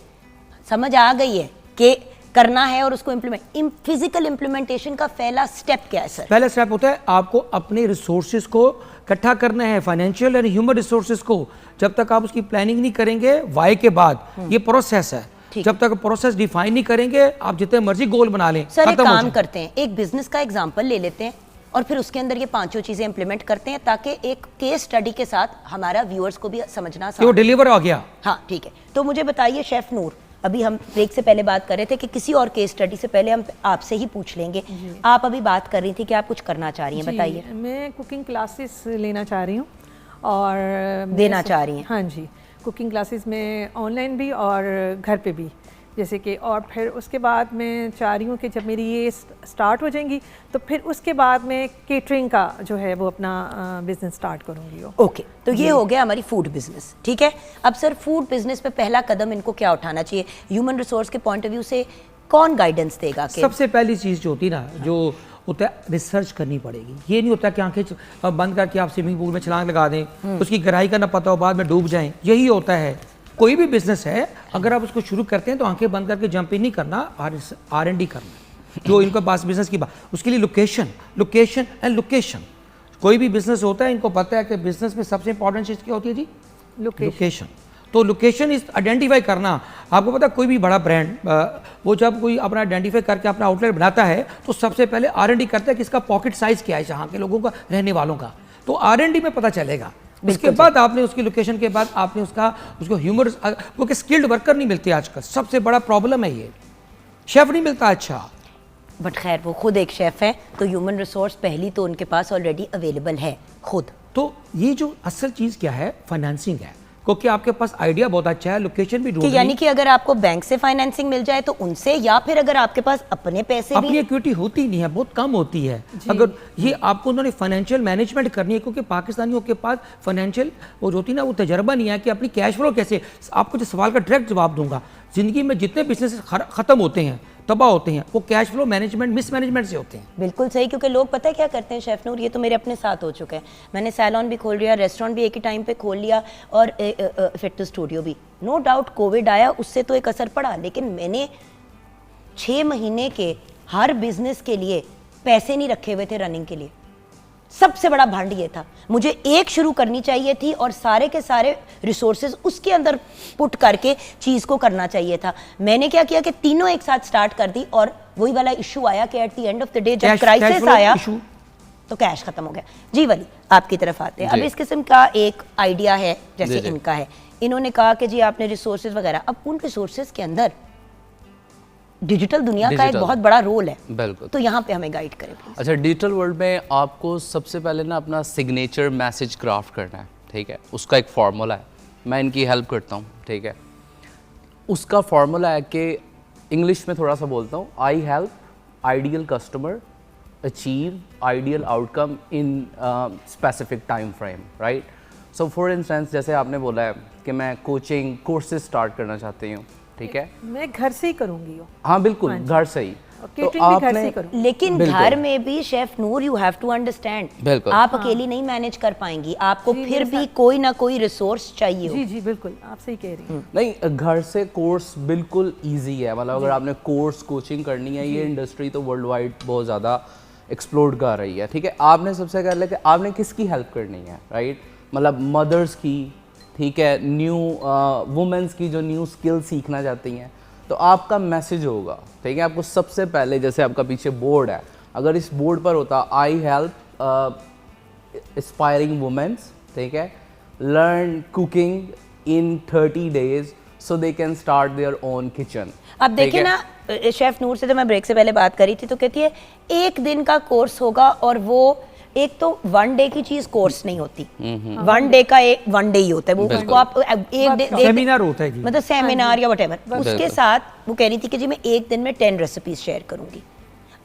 समझ आ गई है कि करना है और उसको इम्प्लीमेंट, फिजिकल इम्प्लीमेंटेशन का पहला स्टेप क्या है सर? पहला स्टेप होता है आपको अपने रिसोर्सेज को इकट्ठा करना है, फाइनेंशियल एंड ह्यूमन रिसोर्सेज को। जब तक आप उसकी प्लानिंग नहीं करेंगे, वाई के बाद ये प्रोसेस है, जब तक प्रोसेस डिफाइन नहीं करेंगे, आप जितने मर्जी गोल बना लें। सर एक काम करते हैं, एक बिजनेस का एग्जांपल ले लेते हैं और फिर उसके अंदर ये 5 चीजें इंप्लीमेंट करते हैं, ताकि एक केस स्टडी के साथ हमारा व्यूअर्स को भी समझना आसान वो डिलीवर हो गया। हाँ ठीक है, तो मुझे बताइए शेफ नूर, अभी हम ब्रेक से पहले बात कर रहे थे कि किसी और केस स्टडी से पहले हम आपसे ही पूछ लेंगे। आप अभी बात कर रही थी कि आप कुछ करना चाह रही हैं, बताइए। मैं कुकिंग क्लासेस लेना चाह रही हूँ और देना चाह रही हैं? हाँ जी, कुकिंग क्लासेस में ऑनलाइन भी और घर पे भी, जैसे कि, और फिर उसके बाद मैं चाह रही हूँ कि जब मेरी ये स्टार्ट हो जाएंगी तो फिर उसके बाद मैं केटरिंग का जो है वो अपना बिजनेस स्टार्ट करूँगी। ओके, तो ये हो गया हमारी फूड बिजनेस, ठीक है। अब सर फूड बिजनेस पे पहला कदम इनको क्या उठाना चाहिए ह्यूमन रिसोर्स के पॉइंट ऑफ व्यू से, कौन गाइडेंस देगा? सबसे पहली चीज़ जो होती है ना, जो होता है रिसर्च करनी पड़ेगी। ये नहीं होता कि आंखें बंद करके आप स्विमिंग पूल में छलांग लगा दें, उसकी गहराई का ना पता हो, बाद में डूब जाएं। यही होता है कोई भी बिजनेस है, अगर आप उसको शुरू करते हैं तो आंखें बंद करके जंप इन नहीं करना, R&D करना। जो इनके पास बिजनेस की बात, उसके लिए लोकेशन एंड लोकेशन। कोई भी बिजनेस होता है, इनको पता है कि बिजनेस में सबसे इंपॉर्टेंट चीज़ क्या होती है जी, लोकेशन। तो लोकेशन इज आइडेंटिफाई करना। आपको पता है कोई भी बड़ा ब्रांड, वो जब कोई अपना आइडेंटिफाई करके अपना आउटलेट बनाता है तो सबसे पहले R&D करता है कि इसका पॉकेट साइज क्या है जहाँ के लोगों का, रहने वालों का। तो R&D में पता चलेगा। इसके बाद आपने उसकी लोकेशन के बाद आपने उसको ह्यूमर, क्योंकि स्किल्ड वर्कर नहीं मिलते आजकल, सबसे बड़ा प्रॉब्लम है ये, शेफ नहीं मिलता अच्छा। बट खैर वो खुद एक शेफ है, तो ह्यूमन रिसोर्स पहली तो उनके पास ऑलरेडी अवेलेबल है खुद। तो ये जो असल चीज़ क्या है, फाइनेंसिंग है, क्योंकि आपके पास आइडिया बहुत अच्छा है, लोकेशन भी ढूंढ, यानी कि अगर आपको बैंक से फाइनेंसिंग मिल जाए तो उनसे, या फिर अगर आपके पास अपने पैसे अपनी इक्विटी होती नहीं है, बहुत कम होती है। अगर ये आपको उन्होंने फाइनेंशियल मैनेजमेंट करनी है, क्योंकि पाकिस्तानियों के पास फाइनेंशियल वो होती है ना, वो तजर्बा नहीं है कि अपनी कैश फ्लो कैसे। आपको जो सवाल का डायरेक्ट जवाब दूंगा, जिंदगी में जितने बिजनेस खत्म होते हैं, तबाह होते हैं, वो कैश फ्लो मैनेजमेंट, मिसमैनेजमेंट से होते हैं। बिल्कुल सही, क्योंकि लोग पता है क्या करते हैं शेफ नूर, ये तो मेरे अपने साथ हो चुका है। मैंने सैलून भी खोल लिया, रेस्टोरेंट भी एक ही टाइम पे खोल लिया, और फिटनेस स्टूडियो भी। नो डाउट कोविड आया, उससे तो एक असर पड़ा, लेकिन मैंने 6 महीने के हर बिजनेस के लिए पैसे नहीं रखे हुए थे रनिंग के लिए। सबसे बड़ा भंड ये था, मुझे एक शुरू करनी चाहिए थी और सारे के सारे रिसोर्सेज उसके अंदर पुट करके चीज़ को करना चाहिए था। मैंने क्या किया कि तीनों एक साथ स्टार्ट कर दी, और वही वाला इशू आया कि at the end of the day जब क्राइसिस आया तो कैश खत्म हो गया। जी वली, आपकी तरफ आते हैं। अब इस किस्म का एक आइडिया है जैसे इनका है, इन्होंने कहा कि जी आपने रिसोर्सेज वगैरह, अब उन रिसोर्सेज के अंदर डिजिटल दुनिया का एक डिजिटल। बहुत बड़ा रोल है, बिल्कुल। तो यहाँ पे हमें गाइड करें प्लीज। अच्छा, डिजिटल वर्ल्ड में आपको सबसे पहले ना अपना सिग्नेचर मैसेज क्राफ्ट करना है, ठीक है। उसका एक फार्मूला है, मैं इनकी हेल्प करता हूँ, ठीक है। उसका फार्मूला है कि इंग्लिश में थोड़ा सा बोलता हूँ, I help ideal customer achieve ideal outcome in specific time frame, right. So for instance जैसे आपने बोला है कि मैं कोचिंग कोर्सेज स्टार्ट करना चाहती हूँ, ठीक है। मैं घर से ही करूँगी वो। हाँ बिल्कुल, घर से ही। केटरिंग भी घर से ही करूँगी। लेकिन बिल्कुल। घर में भी chef Noor you have to understand, बिल्कुल। आप अकेली नहीं मैनेज कर पाएंगी, आपको फिर भी कोई ना कोई रिसोर्स चाहिए हो। जी जी बिल्कुल, आप सही कह रही हैं। नहीं, घर से कोर्स बिल्कुल इजी है, मतलब अगर आपने कोर्स कोचिंग करनी है, ये इंडस्ट्री तो वर्ल्ड वाइड बहुत ज़्यादा एक्सप्लोर कर रही है, ठीक है। आपने सबसे पहले कि आपने किसकी हेल्प करनी है, राइट, मतलब मदर्स की, ठीक है, न्यू वुमेंस की जो न्यू स्किल सीखना चाहती हैं, तो आपका मैसेज होगा, ठीक है। आपको सबसे पहले, जैसे आपका पीछे बोर्ड है, अगर इस बोर्ड पर होता आई हेल्प एस्पायरिंग वुमेन्स, ठीक है, learn cooking in 30 days so they can start their own kitchen. अब देखिए ना, शेफ नूर से तो मैं ब्रेक से पहले बात करी थी, तो कहती है एक दिन का कोर्स होगा, और वो एक तो 1 डे की चीज कोर्स नहीं होती, 1 डे का एक 1 डे ही होता है, वो उसको आप एक डे सेमिनार होता है जी। मतलब सेमिनार या व्हाटएवर। उसके साथ वो कह रही थी कि जी मैं एक दिन में 10 रेसिपीज शेयर करूंगी।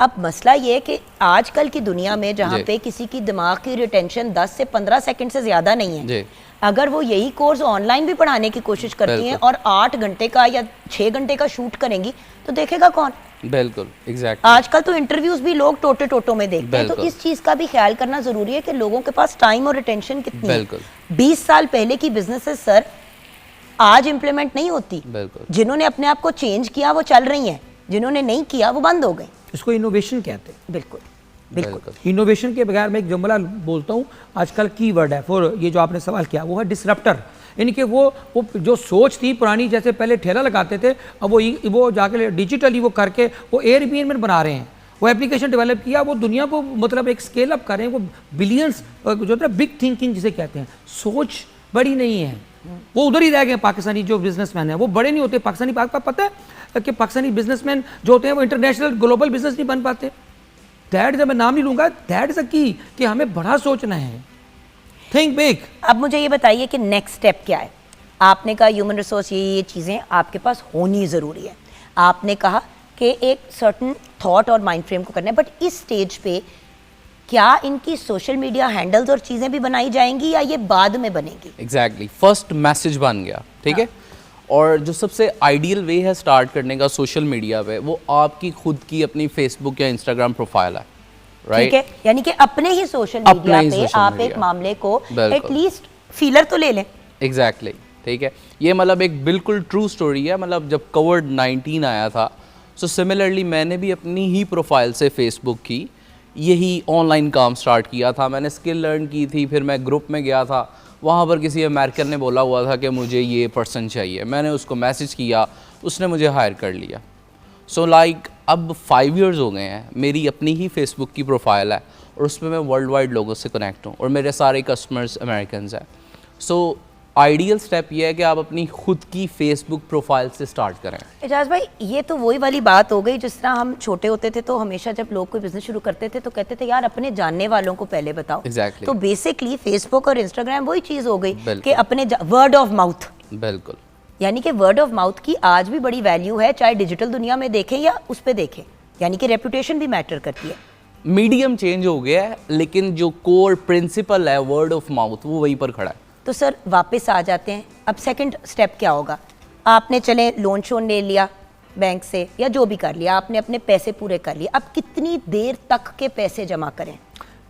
अब मसला ये है कि आजकल की दुनिया में जहाँ जी। पे किसी की दिमाग की रिटेंशन 10 से 15 सेकंड से ज्यादा नहीं है, जी। अगर वो यही कोर्स ऑनलाइन भी पढ़ाने की कोशिश करती हैं और 8 घंटे का या 6 घंटे का शूट करेंगी, तो देखेगा कौन? बिल्कुल, एग्जैक्टली। आजकल तो इंटरव्यूज भी लोग टोटे टोटो में देखते हैं, तो बिल्कुल। इस चीज का भी ख्याल करना जरूरी है कि लोगों के पास टाइम और रिटेंशन कितनी है। बिल्कुल। 20 साल पहले की बिजनेसेस सर आज इंप्लीमेंट नहीं होती। बिल्कुल। जिन्होंने अपने आप को चेंज किया वो चल रही हैं, जिन्होंने नहीं किया वो बंद हो गए। इसको इनोवेशन कहते हैं। बिल्कुल बिल्कुल। बिल्कुल। इनोवेशन के बगैर मैं एक जुमला बोलता हूँ, आजकल की वर्ड है फॉर ये जो आपने सवाल किया, वो है डिसरप्टर। यानी कि वो जो सोच थी पुरानी, जैसे पहले ठेला लगाते थे, अब वो जाके डिजिटली वो करके वो एयरबीएनबी बना रहे हैं, वो एप्लीकेशन डेवलप किया, वो दुनिया को मतलब एक स्केल अप करें, वो बिलियंस जो होता है बिग थिंकिंग जिसे कहते हैं, सोच बड़ी नहीं है, वो उधर ही रह गए। पाकिस्तानी जो बिजनेसमैन है वो बड़े नहीं होते। पाकिस्तानी पता है कि पाकिस्तानी बिजनेसमैन जो होते हैं वो इंटरनेशनल ग्लोबल बिजनेस नहीं बन पाते। दैट इज, मैं नाम नहीं लूंगा, दैट इज अ की कि हमें बड़ा सोचना है, थिंक बिग। अब मुझे ये बताइए कि नेक्स्ट स्टेप क्या है? आपने कहा ह्यूमन रिसोर्स ये चीज़ें आपके पास होनी ज़रूरी है, आपने कहा कि एक सर्टन थॉट और माइंड फ्रेम को करना है, बट इस स्टेज पे क्या इनकी सोशल मीडिया हैंडल्स और चीज़ें भी बनाई जाएंगी या ये बाद में बनेगी? एग्जैक्टली, फर्स्ट मैसेज बन गया, ठीक है। और जो सबसे आइडियल वे है स्टार्ट करने का सोशल मीडिया पे, वो आपकी खुद की अपनी फेसबुक या इंस्टाग्राम प्रोफाइल है, राइट। ठीक है, यानी कि अपने ही सोशल मीडिया पे आप एक मामले को एटलीस्ट फीलर तो ले लें। एग्जैक्टली, ठीक है। ये मतलब एक बिल्कुल ट्रू स्टोरी है। मतलब जब कोविड-19 आया था, सो सिमिलरली मैंने भी अपनी ही प्रोफाइल से फेसबुक की यही ऑनलाइन काम स्टार्ट किया था। मैंने स्किल लर्न की थी, फिर मैं ग्रुप में गया था, वहाँ पर किसी अमेरिकन ने बोला हुआ था कि मुझे ये पर्सन चाहिए, मैंने उसको मैसेज किया, उसने मुझे हायर कर लिया। सो लाइक अब 5 इयर्स हो गए हैं, मेरी अपनी ही फेसबुक की प्रोफाइल है और उसमें मैं वर्ल्ड वाइड लोगों से कनेक्ट हूँ और मेरे सारे कस्टमर्स अमेरिकन हैं। सो आइडियल स्टेप ये है कि आप अपनी खुद की फेसबुक प्रोफाइल से स्टार्ट करें। एजाज भाई, ये तो वही वाली बात हो गई, जिस तरह हम छोटे होते थे तो हमेशा जब लोग कोई बिजनेस शुरू करते थे तो कहते थे यार अपने जानने वालों को पहले बताओ। Exactly. तो बेसिकली फेसबुक और इंस्टाग्राम वही चीज़ हो गई बिल्कुल। कि अपने वर्ड ऑफ माउथ, बिल्कुल, यानी कि वर्ड ऑफ माउथ की आज भी बड़ी वैल्यू है, चाहे डिजिटल दुनिया में देखें या उस पर देखें, यानी कि रेपुटेशन भी मैटर करती है। मीडियम चेंज हो गया है, लेकिन जो कोर प्रिंसिपल है वर्ड ऑफ माउथ वो वहीं पर खड़ा है। तो सर वापस आ जाते हैं, अब सेकंड स्टेप क्या होगा? आपने चले लोन शोन ले लिया बैंक से या जो भी कर लिया, आपने अपने पैसे पूरे कर लिए, अब कितनी देर तक के पैसे जमा करें?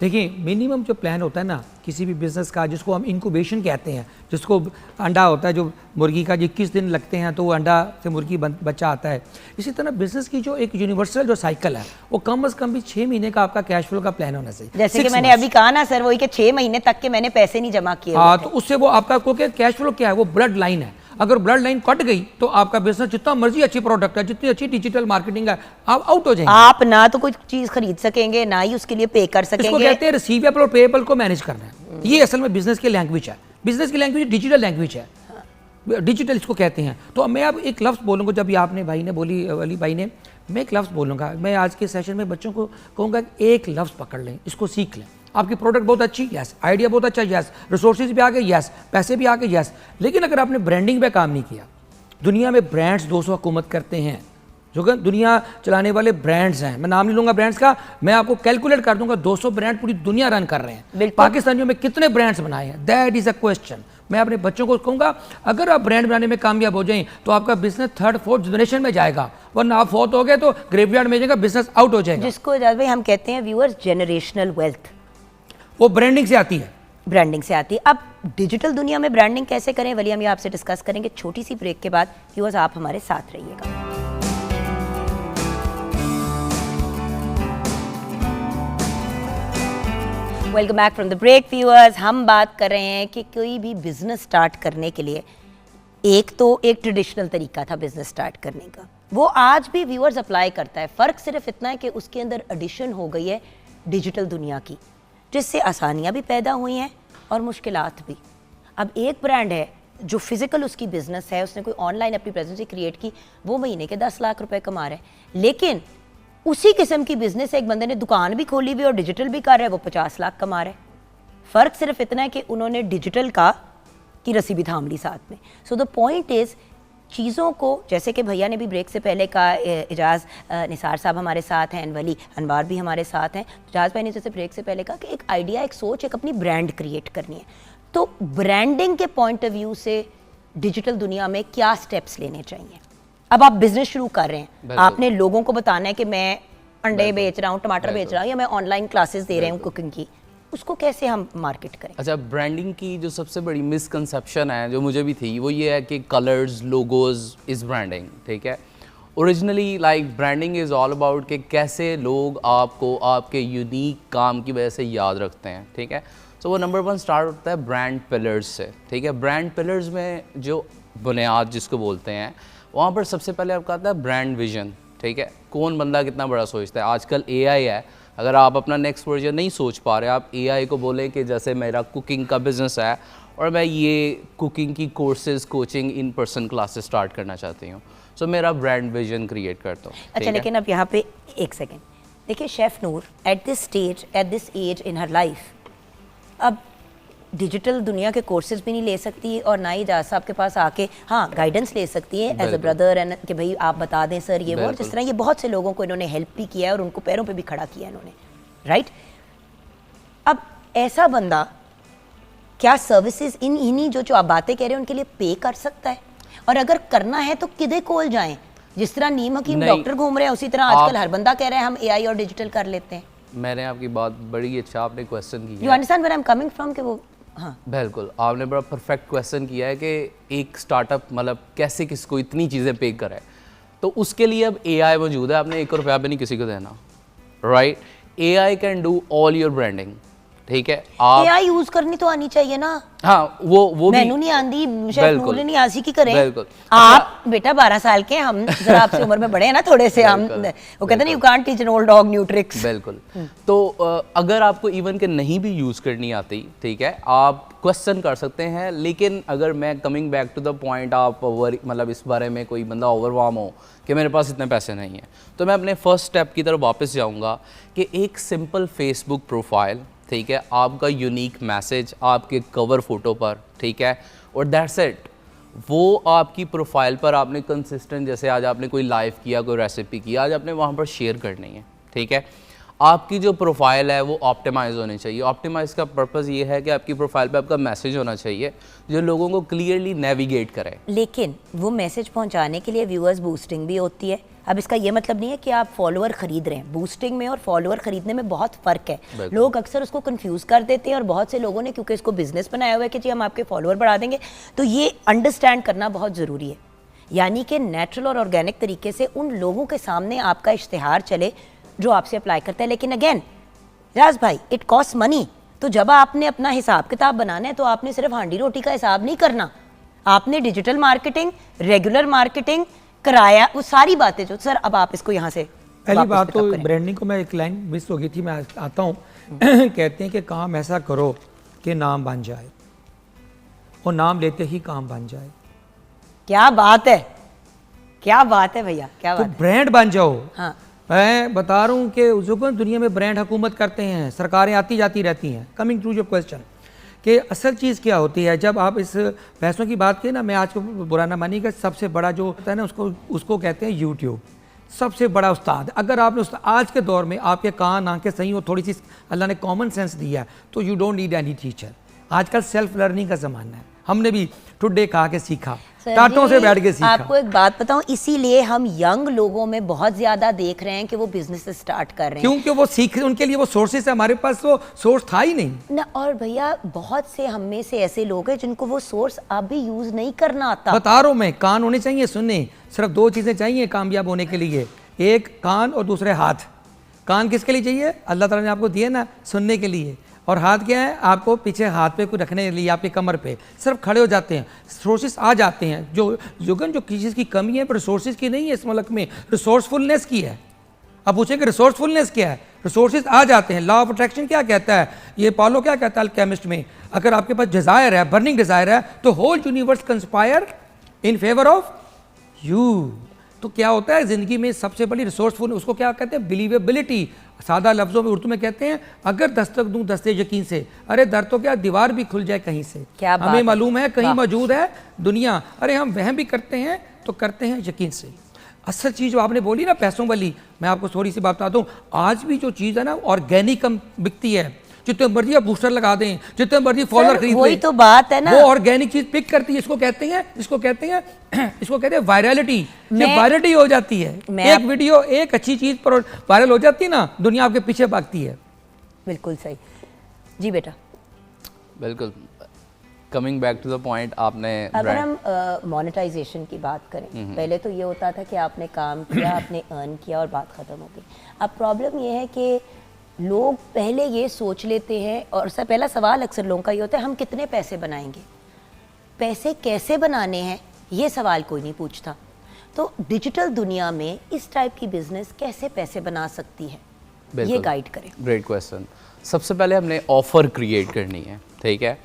देखिए, मिनिमम जो प्लान होता है ना किसी भी बिजनेस का, जिसको हम इंक्यूबेशन कहते हैं, जिसको अंडा होता है जो मुर्गी का 21 दिन लगते हैं तो वो अंडा से मुर्गी बच्चा आता है, इसी तरह बिजनेस की जो एक यूनिवर्सल जो साइकिल है वो कम से कम भी 6 महीने का आपका कैश फ्लो का प्लान होना चाहिए। जैसे कि मैंने अभी कहा ना सर, वही कि 6 महीने तक के मैंने पैसे नहीं जमा किए। हाँ, तो उससे वो आपका क्योंकि कैश फ्लो क्या है, वो ब्लड लाइन है। अगर ब्लड लाइन कट गई तो आपका बिजनेस जितना मर्जी अच्छी प्रोडक्ट है, जितनी अच्छी डिजिटल मार्केटिंग है, आप आउट हो जाएंगे। आप ना तो कोई चीज खरीद सकेंगे, ना ही उसके लिए पे कर इसको सकेंगे। कहते हैं रिसीवेबल और पेएबल को मैनेज करना है। ये असल में बिजनेस की लैंग्वेज है। बिजनेस की लैंग्वेज डिजिटल लैंग्वेज है, डिजिटल इसको कहते हैं। तो मैं अब एक लफ्ज़ बोलूँगा, जब ये आपने भाई ने बोली, वली भाई ने मैं एक लफ्ज़ बोलूँगा, मैं आज के सेशन में बच्चों को कहूँगा कि एक लफ्ज़ पकड़ लें, इसको सीख लें। आपकी प्रोडक्ट बहुत अच्छी, यस, आइडिया बहुत अच्छा, यस, रिसोर्सेज भी आ गए, यस, पैसे भी आ गए, यस, लेकिन अगर आपने ब्रांडिंग पे काम नहीं किया, दुनिया में ब्रांड्स 200 हुकूमत करते हैं, जो कि दुनिया चलाने वाले ब्रांड्स हैं, मैं नाम नहीं लूँगा ब्रांड्स का, मैं आपको कैलकुलेट कर दूंगा 200 ब्रांड पूरी दुनिया रन कर रहे हैं। पाकिस्तानियों में कितने ब्रांड्स बनाए हैं, दैट इज़ अ क्वेश्चन। मैं अपने बच्चों को कहूँगा अगर आप ब्रांड बनाने में कामयाब हो जाएं तो आपका बिजनेस 3rd 4th जनरेशन में जाएगा, वरना आप 4th हो गए तो ग्रेवयार्ड में जाएगा, बिजनेस आउट हो जाएगा। जिसको एजाज भाई हम कहते हैं व्यूअर्स जेनरेशनल वेल्थ, वो ब्रांडिंग से आती है, ब्रांडिंग से आती है। अब डिजिटल दुनिया में ब्रांडिंग कैसे करें, वली हम ये आपसे डिस्कस करेंगे छोटी सी ब्रेक के बाद। व्यूअर्स आप हमारे साथ रहिएगा। Welcome back from the break viewers. हम बात कर रहे हैं कि कोई भी बिजनेस स्टार्ट करने के लिए एक ट्रेडिशनल तरीका था बिजनेस स्टार्ट करने का, वो आज भी व्यूअर्स अप्लाई करता है। फ़र्क सिर्फ इतना है कि उसके अंदर एडिशन हो गई है डिजिटल दुनिया की, जिससे आसानियाँ भी पैदा हुई हैं और मुश्किलात भी। अब एक ब्रांड है जो फिज़िकल उसकी बिज़नेस है, उसने कोई ऑनलाइन अपनी प्रेजेंस क्रिएट की, वो महीने के 10 लाख रुपए कमा रहे हैं। लेकिन उसी किस्म की बिजनेस एक बंदे ने दुकान भी खोली हुई और डिजिटल भी कर रहा है, वो 50 लाख कमा रहे हैं। फ़र्क सिर्फ इतना है कि उन्होंने डिजिटल की रस्सी भी थाम ली साथ में। सो द पॉइंट इज़, चीज़ों को जैसे कि भैया ने भी ब्रेक से पहले कहा, एजाज निसार साहब हमारे साथ हैं, वली अनवार भी हमारे साथ हैं। एजाज भाई ने जैसे ब्रेक से पहले कहा कि एक आइडिया, एक सोच, एक अपनी ब्रांड क्रिएट करनी है। तो ब्रांडिंग के पॉइंट ऑफ व्यू से डिजिटल दुनिया में क्या स्टेप्स लेने चाहिए? अब आप बिजनेस शुरू कर रहे हैं, आपने लोगों को बताना है कि मैं अंडे बेच रहा हूँ, टमाटर बेच रहा हूँ, या मैं ऑनलाइन क्लासेस दे रहा हूँ कुकिंग की, उसको कैसे हम मार्केट करें? अच्छा, ब्रांडिंग की जो सबसे बड़ी मिसकंसेप्शन है, जो मुझे भी थी, वो ये है कि कलर्स, लोगोज इज़ ब्रांडिंग। ठीक है, originally like branding is all about कि कैसे लोग आपको आपके यूनिक काम की वजह से याद रखते हैं। ठीक है, तो वो नंबर 1 स्टार्ट होता है ब्रांड पिलर्स से। ठीक है, ब्रांड पिलर्स में जो बुनियाद जिसको बोलते हैं, वहाँ पर सबसे पहले आपका आता है ब्रांड विजन। ठीक है, कौन बंदा कितना बड़ा सोचता है। आजकल AI है, अगर आप अपना नेक्स्ट वर्जन नहीं सोच पा रहे, आप AI को बोलें कि जैसे मेरा कुकिंग का बिज़नेस है और मैं ये कुकिंग की courses, coaching, in person classes start करना चाहती हूँ, सो मेरा ब्रांड विजन क्रिएट करता हूँ। अच्छा, लेकिन अब यहाँ पे एक सेकेंड देखिए, chef Noor at this stage, at this age in her life, अब डिजिटल दुनिया के कोर्सेज भी नहीं ले सकती और ना ही एजाज साहब के पास आके हाँ गाइडेंस ले सकती है एज अ ब्रदर, एंड कि भाई आप बता दें सर ये वो, जिस तरह ये बहुत से लोगों को इन्होंने हेल्प भी किया है और उनको पैरों पे भी खड़ा किया इन्होंने, राइट? अब ऐसा बंदा क्या सर्विसेज इन्हीं जो आप बातें कह रहे हैं उनके लिए पे कर सकता है? और अगर करना है तो किधे कोल जाएं? जिस तरह नीम हकीम डॉक्टर घूम रहे हैं, उसी तरह आजकल हर बंदा कह रहा है हम AI और डिजिटल कर लेते हैं। मैंने आपकी बात बड़ी अच्छा आपने क्वेश्चन किया, you understand where I am coming from, कि वो हाँ बिल्कुल आपने बड़ा परफेक्ट क्वेश्चन किया है कि एक स्टार्टअप मतलब कैसे किसको इतनी चीज़ें पे करे। तो उसके लिए अब AI मौजूद है, आपने 1 रुपया भी नहीं किसी को देना, right? AI can do all your branding. ठीक है, आप AI यूज करनी तो आनी चाहिए ना। हाँ, वो मैनू नहीं आंदी, शेफ नूर नहीं आसी की करें। बिल्कुल। आप बेटा 12 साल के, हम जरा आपसे उम्र में बड़े हैं ना थोड़े से, हम वो कहते हैं you can't teach an old dog new tricks. बिल्कुल। तो अगर आपको इवन के नहीं भी यूज़ करनी आती, ठीक है, आप क्वेश्चन कर सकते हैं। लेकिन अगर मैं coming back to the point, आप मतलब इस बारे में कोई बंदा ओवरवार्म हो कि मेरे पास इतने पैसे नहीं हैं, तो मैं अपने फर्स्ट स्टेप की तरफ वापस जाऊँगा कि एक सिंपल फेसबुक प्रोफाइल, ठीक है, आपका यूनिक मैसेज आपके कवर फोटो पर, ठीक है, और दैट्स इट। वो आपकी प्रोफाइल पर आपने कंसिस्टेंट, जैसे आज आपने कोई लाइव किया, कोई रेसिपी की, आज आपने वहाँ पर शेयर करनी है। ठीक है, आपकी जो प्रोफाइल है वो ऑप्टिमाइज होनी चाहिए। ऑप्टिमाइज का पर्पज़ ये है कि आपकी प्रोफाइल पे आपका मैसेज होना चाहिए जो लोगों को क्लियरली नेविगेट करे। लेकिन वो मैसेज पहुंचाने के लिए व्यूअर्स बूस्टिंग भी होती है। अब इसका ये मतलब नहीं है कि आप फॉलोअर खरीद रहे हैं। बूस्टिंग में और फॉलोअर खरीदने में बहुत फ़र्क है। लोग अक्सर उसको कंफ्यूज कर देते हैं और बहुत से लोगों ने, क्योंकि इसको बिजनेस बनाया हुआ है कि जी हम आपके फॉलोअर बढ़ा देंगे, तो ये अंडरस्टैंड करना बहुत ज़रूरी है। यानी कि नेचुरल और ऑर्गेनिक तरीके से उन लोगों के सामने आपका इश्तिहार चले जो आपसे अप्लाई करता है। लेकिन अगेन राज भाई, इट कॉस्ट मनी। तो जब आपने अपना हिसाब किताब बनाना है तो आपने सिर्फ हांडी रोटी का हिसाब नहीं करना, आपने डिजिटल मार्केटिंग, रेगुलर मार्केटिंग, कराया, वो सारी बातें जो सर, अब आप इसको यहाँ से पहली बात तो ब्रांडिंग को, मैं एक लाइन मिस हो गई थी, मैं आता हूँ। कहते हैं कि काम ऐसा करो कि नाम बन जाए, और नाम लेते ही काम बन जाए। क्या बात है, क्या बात है भैया, क्या तो बात है। ब्रांड बन जाओ। हाँ मैं बता रहा हूँ कि जुगन दुनिया में ब्रांड हुकूमत करते हैं, सरकारें आती जाती रहती हैं। कमिंग टू योर क्वेश्चन कि असल चीज़ क्या होती है, जब आप इस पैसों की बात करें ना, मैं आज को बुरा ना मानिएगा, सबसे बड़ा जो होता है ना उसको कहते हैं यूट्यूब, सबसे बड़ा उस्ताद। अगर आपने आज के दौर में आपके कान आंखें सही हो, थोड़ी सी अल्लाह ने कॉमन सेंस दिया है, तो you don't need any teacher. आजकल सेल्फ लर्निंग का ज़माना है, हमने भी टुडे खा के सीखा, टाटों से बैठ के सीखा। आपको एक बात बताऊं, इसीलिए हम यंग लोगों में बहुत ज्यादा देख रहे हैं कि वो बिजनेस स्टार्ट कर रहे हैं, क्योंकि वो सीख, उनके लिए वो सोर्सेस है, हमारे पास वो सोर्स था ही नहीं ना। और भैया बहुत से हम में से ऐसे लोग हैं जिनको वो सोर्स अभी यूज नहीं करना आता। बता रहा हूं मैं, कान होने चाहिए सुनने, सिर्फ दो चीज़ें चाहिए कामयाब होने के लिए, एक कान और दूसरे हाथ। कान किसके लिए चाहिए? अल्लाह ताला ने आपको दिए ना सुनने के लिए, और हाथ क्या है? आपको पीछे हाथ पे कुछ रखने के लिए, आपके कमर पे सिर्फ खड़े हो जाते हैं, रिसोर्सेज आ जाते हैं। जो किसी चीज़ की कमी है पर रिसोर्सेज की नहीं है, इस मुल्क में रिसोर्सफुलनेस की है। अब पूछें कि रिसोर्सफुलनेस क्या है? रिसोर्सेज आ जाते हैं। लॉ ऑफ अट्रैक्शन क्या कहता है? ये पालो क्या कहता है केमिस्ट में? अगर आपके पास डिज़ायर है, बर्निंग डिज़ायर है, तो whole universe conspire in favour of you. तो क्या होता है ज़िंदगी में सबसे बड़ी रिसोर्सफुल, उसको क्या कहते हैं? बिलीवेबिलिटी। सादा लफ्ज़ों में उर्दू में कहते हैं, अगर दस्तक दूं दस्ते यकीन से, अरे दर तो क्या दीवार भी खुल जाए कहीं से। क्या बात हमें है। मालूम है कहीं मौजूद है दुनिया, अरे हम वहम भी करते हैं तो करते हैं यकीन से। असल चीज़ जो आपने बोली ना पैसों वाली, मैं आपको थोड़ी सी बात बताता हूँ। आज भी जो चीज़ है ना ऑर्गेनिक कम बिकती है, जितने मर्जी आप बूस्टर लगा दें, जितने मर्जी फॉलोअर खरीद लें, वही तो बात है ना, वो ऑर्गेनिक चीज पिक करती है। इसको कहते हैं वायरलिटी। जब वायरलिटी हो जाती है, एक वीडियो एक अच्छी चीज पर वायरल हो जाती है ना, दुनिया आपके पीछे भागती है। बिल्कुल सही जी बेटा। बिल्कुल, coming back to the point, आपने अगर हम मोनेटाइजेशन की बात करें, पहले तो ये होता था कि आपने काम किया, आपने अर्न किया और बात खत्म हो गई। अब प्रॉब्लम ये है कि लोग पहले ये सोच लेते हैं, और पहला सवाल अक्सर लोगों का ये होता है, हम कितने पैसे बनाएंगे, पैसे कैसे बनाने हैं, ये सवाल कोई नहीं पूछता। तो डिजिटल दुनिया में इस टाइप की बिजनेस कैसे पैसे बना सकती है, ये गाइड करें। Great question. सबसे पहले हमने ऑफ़र क्रिएट करनी है, ठीक है,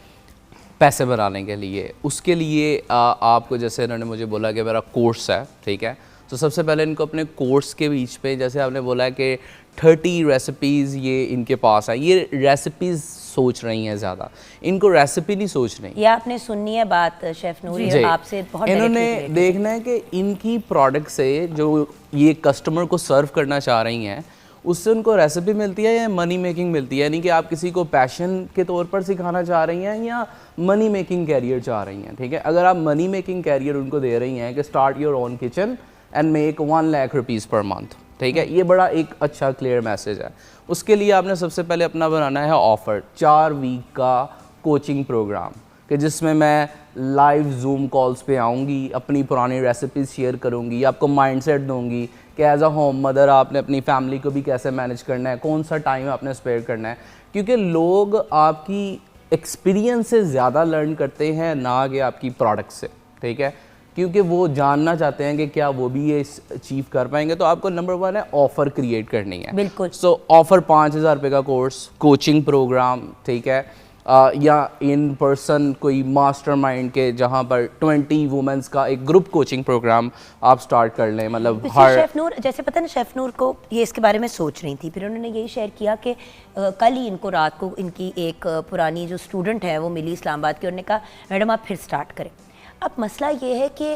पैसे बनाने के लिए। उसके लिए आपको, जैसे इन्होंने मुझे बोला कि मेरा कोर्स है, ठीक है, तो सबसे पहले इनको अपने कोर्स के बीच पे, जैसे आपने बोला है कि 30 रेसिपीज़ ये इनके पास है, ये रेसिपीज़ सोच रही हैं ज़्यादा, इनको रेसिपी नहीं सोच रही। ये आपने सुननी है बात शेफ नूर, आपसे बहुत इन्होंने देखना है कि इनकी प्रोडक्ट से जो ये कस्टमर को सर्व करना चाह रही हैं, उससे उनको रेसिपी मिलती है या मनी मेकिंग मिलती है। यानी कि आप किसी को पैशन के तौर पर सिखाना चाह रही हैं या मनी मेकिंग कैरियर चाह रही हैं, ठीक है। अगर आप मनी मेकिंग कैरियर उनको दे रही हैं कि start your own kitchen and make 1 lakh rupees per month, ठीक है, ये बड़ा एक अच्छा क्लियर मैसेज है। उसके लिए आपने सबसे पहले अपना बनाना है ऑफ़र, 4 वीक का कोचिंग प्रोग्राम, कि जिसमें मैं लाइव जूम कॉल्स पे आऊँगी, अपनी पुरानी रेसिपीज़ शेयर करूँगी, आपको माइंडसेट दूँगी कि एज अ होम मदर आपने अपनी फैमिली को भी कैसे मैनेज करना है, कौन सा टाइम आपने स्पेयर करना है। क्योंकि लोग आपकी एक्सपीरियंस से ज़्यादा लर्न करते हैं ना कि आपकी प्रोडक्ट से, ठीक है, क्योंकि वो जानना चाहते हैं कि क्या वो भी ये अचीव कर पाएंगे। तो आपको नंबर 1 है ऑफ़र क्रिएट करनी है। बिल्कुल। सो ऑफ़र 5000 रुपये का कोर्स, कोचिंग प्रोग्राम, ठीक है, या इन पर्सन कोई मास्टरमाइंड के जहाँ पर 20 वुमेंस का एक ग्रुप कोचिंग प्रोग्राम आप स्टार्ट कर लें। मतलब हर शेफ नूर, जैसे पता है ना, शेफ नूर को ये इसके बारे में सोच रही थी, फिर उन्होंने यही शेयर किया कि कल ही इनको रात को इनकी एक पुरानी जो स्टूडेंट है वो मिली इस्लामाबाद की, उन्होंने कहा मैडम आप फिर स्टार्ट करें। अब मसला ये है कि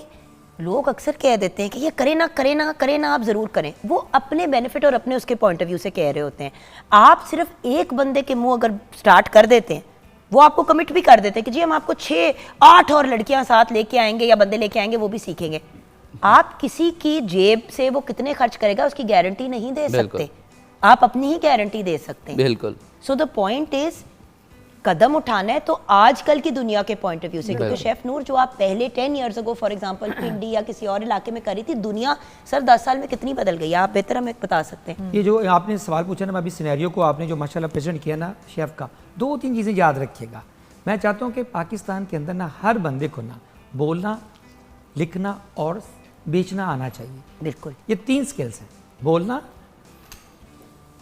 लोग अक्सर कह देते हैं कि ये करें ना करें ना करें ना, आप ज़रूर करें। वो अपने बेनिफिट और अपने उसके पॉइंट ऑफ व्यू से कह रहे होते हैं। आप सिर्फ एक बंदे के मुंह अगर स्टार्ट कर देते हैं, वो आपको कमिट भी कर देते हैं कि जी हम आपको 6-8 और लड़कियां साथ लेके आएंगे या बंदे लेके आएंगे, वो भी सीखेंगे। आप किसी की जेब से वो कितने खर्च करेगा उसकी गारंटी नहीं दे सकते, आप अपनी ही गारंटी दे सकते हैं। बिल्कुल। सो द पॉइंट इज कदम उठाना है तो आजकल की दुनिया के पॉइंट ऑफ व्यू से, क्योंकि शेफ नूर जो आप पहले 10 ईयर्स अगो फॉर एग्जांपल पिंडी या किसी और इलाके में करी थी, दुनिया सर 10 साल में कितनी बदल गई, आप बेहतर हमें बता सकते हैं। ये जो आपने सवाल पूछा ना, मैं अभी सिनेरियो को आपने जो माशाल्लाह प्रेजेंट किया ना शेफ का, 2-3 चीज़ें याद रखिएगा। मैं चाहता हूँ कि पाकिस्तान के अंदर ना हर बंदे को ना बोलना, लिखना और बेचना आना चाहिए। बिल्कुल, ये 3 स्किल्स हैं, बोलना,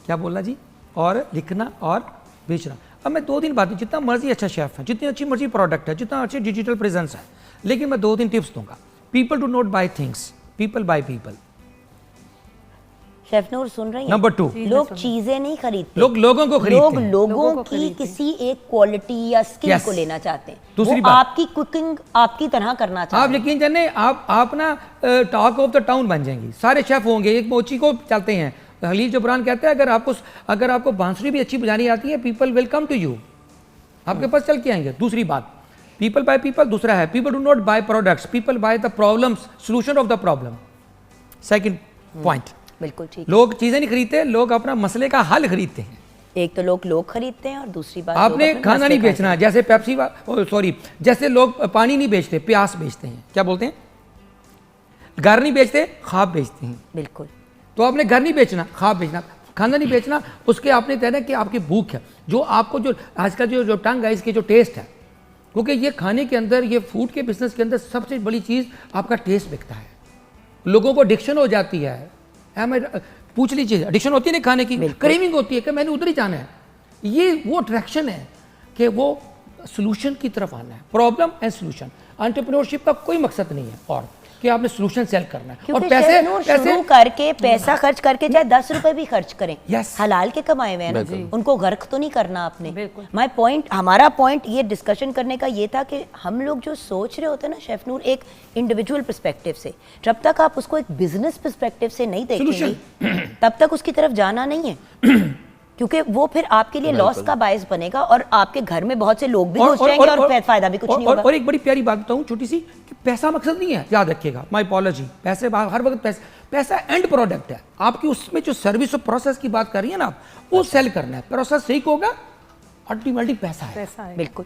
क्या बोलना जी, और लिखना और बेचना। अब मैं 2-3 बातें, जितना मर्जी अच्छा शेफ है, जितनी अच्छी मर्जी प्रोडक्ट है, जितना अच्छी डिजिटल प्रेजेंस है, लेकिन मैं 2-3 टिप्स दूंगा। People do not buy things, people buy people. Chef Noor सुन रही हैं? नंबर 2, लोग चीजें नहीं खरीदते, लोग लोगों को खरीदते लोग हैं। लोगों की किसी एक क्वालिटी या स्किल Yes. को लेना चाहते हैं। दूसरी वो बात, आपकी कुकिंग आपकी तरह करना चाहते आप हैं। यकीन जाने आप ना टॉक ऑफ द टाउन बन जाएंगी, सारे शेफ होंगे, एक मोची को चलते हैं। खलील जबरान कहते हैं अगर आपको बांसुरी भी अच्छी बजानी आती है, people will come to you, आपके पास चल के आएंगे। दूसरी बात, पीपल बाय पीपल। दूसरा है people do not buy products, people buy the problems, solution of the problem. Second point, बिल्कुल ठीक। लोग चीजें नहीं खरीदते, लोग अपना मसले का हल खरीदते हैं। एक तो लोग खरीदते हैं और दूसरी बात आपने लोग अपने खाना मसले नहीं का बेचना, जैसे पेप्सी सॉरी, जैसे लोग पानी नहीं बेचते, प्यास बेचते हैं। क्या बोलते हैं? घर नहीं बेचते, ख्वाब बेचते हैं। बिल्कुल। तो आपने घर नहीं बेचना, ख्वाब बेचना, खाना नहीं बेचना, उसके आपने कहना कि आपकी भूख है, जो आपको जो आज का जो टंग है, इसके जो टेस्ट है, क्योंकि ये खाने के अंदर, ये फूड के बिजनेस के अंदर सबसे बड़ी चीज़ आपका टेस्ट बिकता है। लोगों को एडिक्शन हो जाती है, हमें पूछ लीजिए, एडिक्शन होती है ना खाने की, क्रेविंग होती है कि मैंने उधर ही जाना है। ये वो अट्रैक्शन है कि वो सोल्यूशन की तरफ आना है, प्रॉब्लम एंड सोल्यूशन। एंटरप्रेन्योरशिप का कोई मकसद नहीं है और कि आपने सोल्यूशन सेल करना है। और क्योंकि पैसे शुरू करके पैसा खर्च करके चाहे 10 रुपए भी खर्च करें, Yes. हलाल के कमाए हुए हैं ना, उनको गर्क तो नहीं करना आपने। बिल्कुल। माय पॉइंट, हमारा पॉइंट ये डिस्कशन करने का ये था कि हम लोग जो सोच रहे होते हैं ना शेफ नूर, एक इंडिविजुअल पर्सपेक्टिव से, जब तक आप उसको एक बिजनेस पर्सपेक्टिव से नहीं देखेंगे तब तक उसकी तरफ जाना नहीं है। क्योंकि वो फिर आपके लिए लॉस का बायस बनेगा और आपके घर में बहुत से लोग भी घुस जाएंगे और फायदा भी कुछ नहीं होगा। और एक बड़ी प्यारी बात बताऊं छोटी सी, कि पैसा मकसद नहीं है, याद रखिएगा, माय अपॉलॉजी। पैसे हर वक्त पैसा एंड प्रोडक्ट है। आपकी उसमें जो सर्विस और प्रोसेस की बात कर रही है ना आप, वो सेल करना है, प्रोसेस सही होगा, अल्टीमेटली पैसा है। पैसा है। बिल्कुल।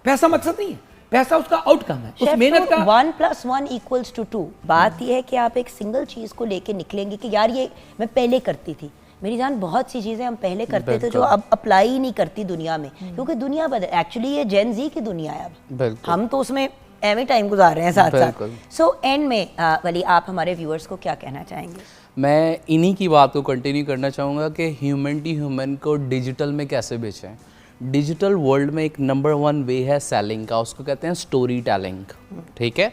पैसा मकसद नहीं है, पैसा उसका आउटकम है, उस मेहनत का। 1 + 1 = 2। बात यह है कि आप एक सिंगल चीज को लेके निकलेंगे कि यार ये मैं पहले करती थी, मेरी जान बहुत सी चीजें हम पहले करते थे जो अब अप्लाई ही नहीं करती दुनिया में, क्योंकि दुनिया बदल, एक्चुअली ये जेन जी की दुनिया है अब, हम तो उसमें एवरी टाइम गुजार रहे हैं साथ साथ। सो एंड में वली आप हमारे व्यूअर्स को क्या कहना चाहेंगे? मैं इन्हीं की बात को कंटिन्यू करना चाहूँगा कि ह्यूमन टू ह्यूमन को डिजिटल में कैसे बेचें। डिजिटल वर्ल्ड में एक नंबर 1 वे है सेलिंग का, उसको कहते हैं स्टोरी टेलिंग। ठीक है,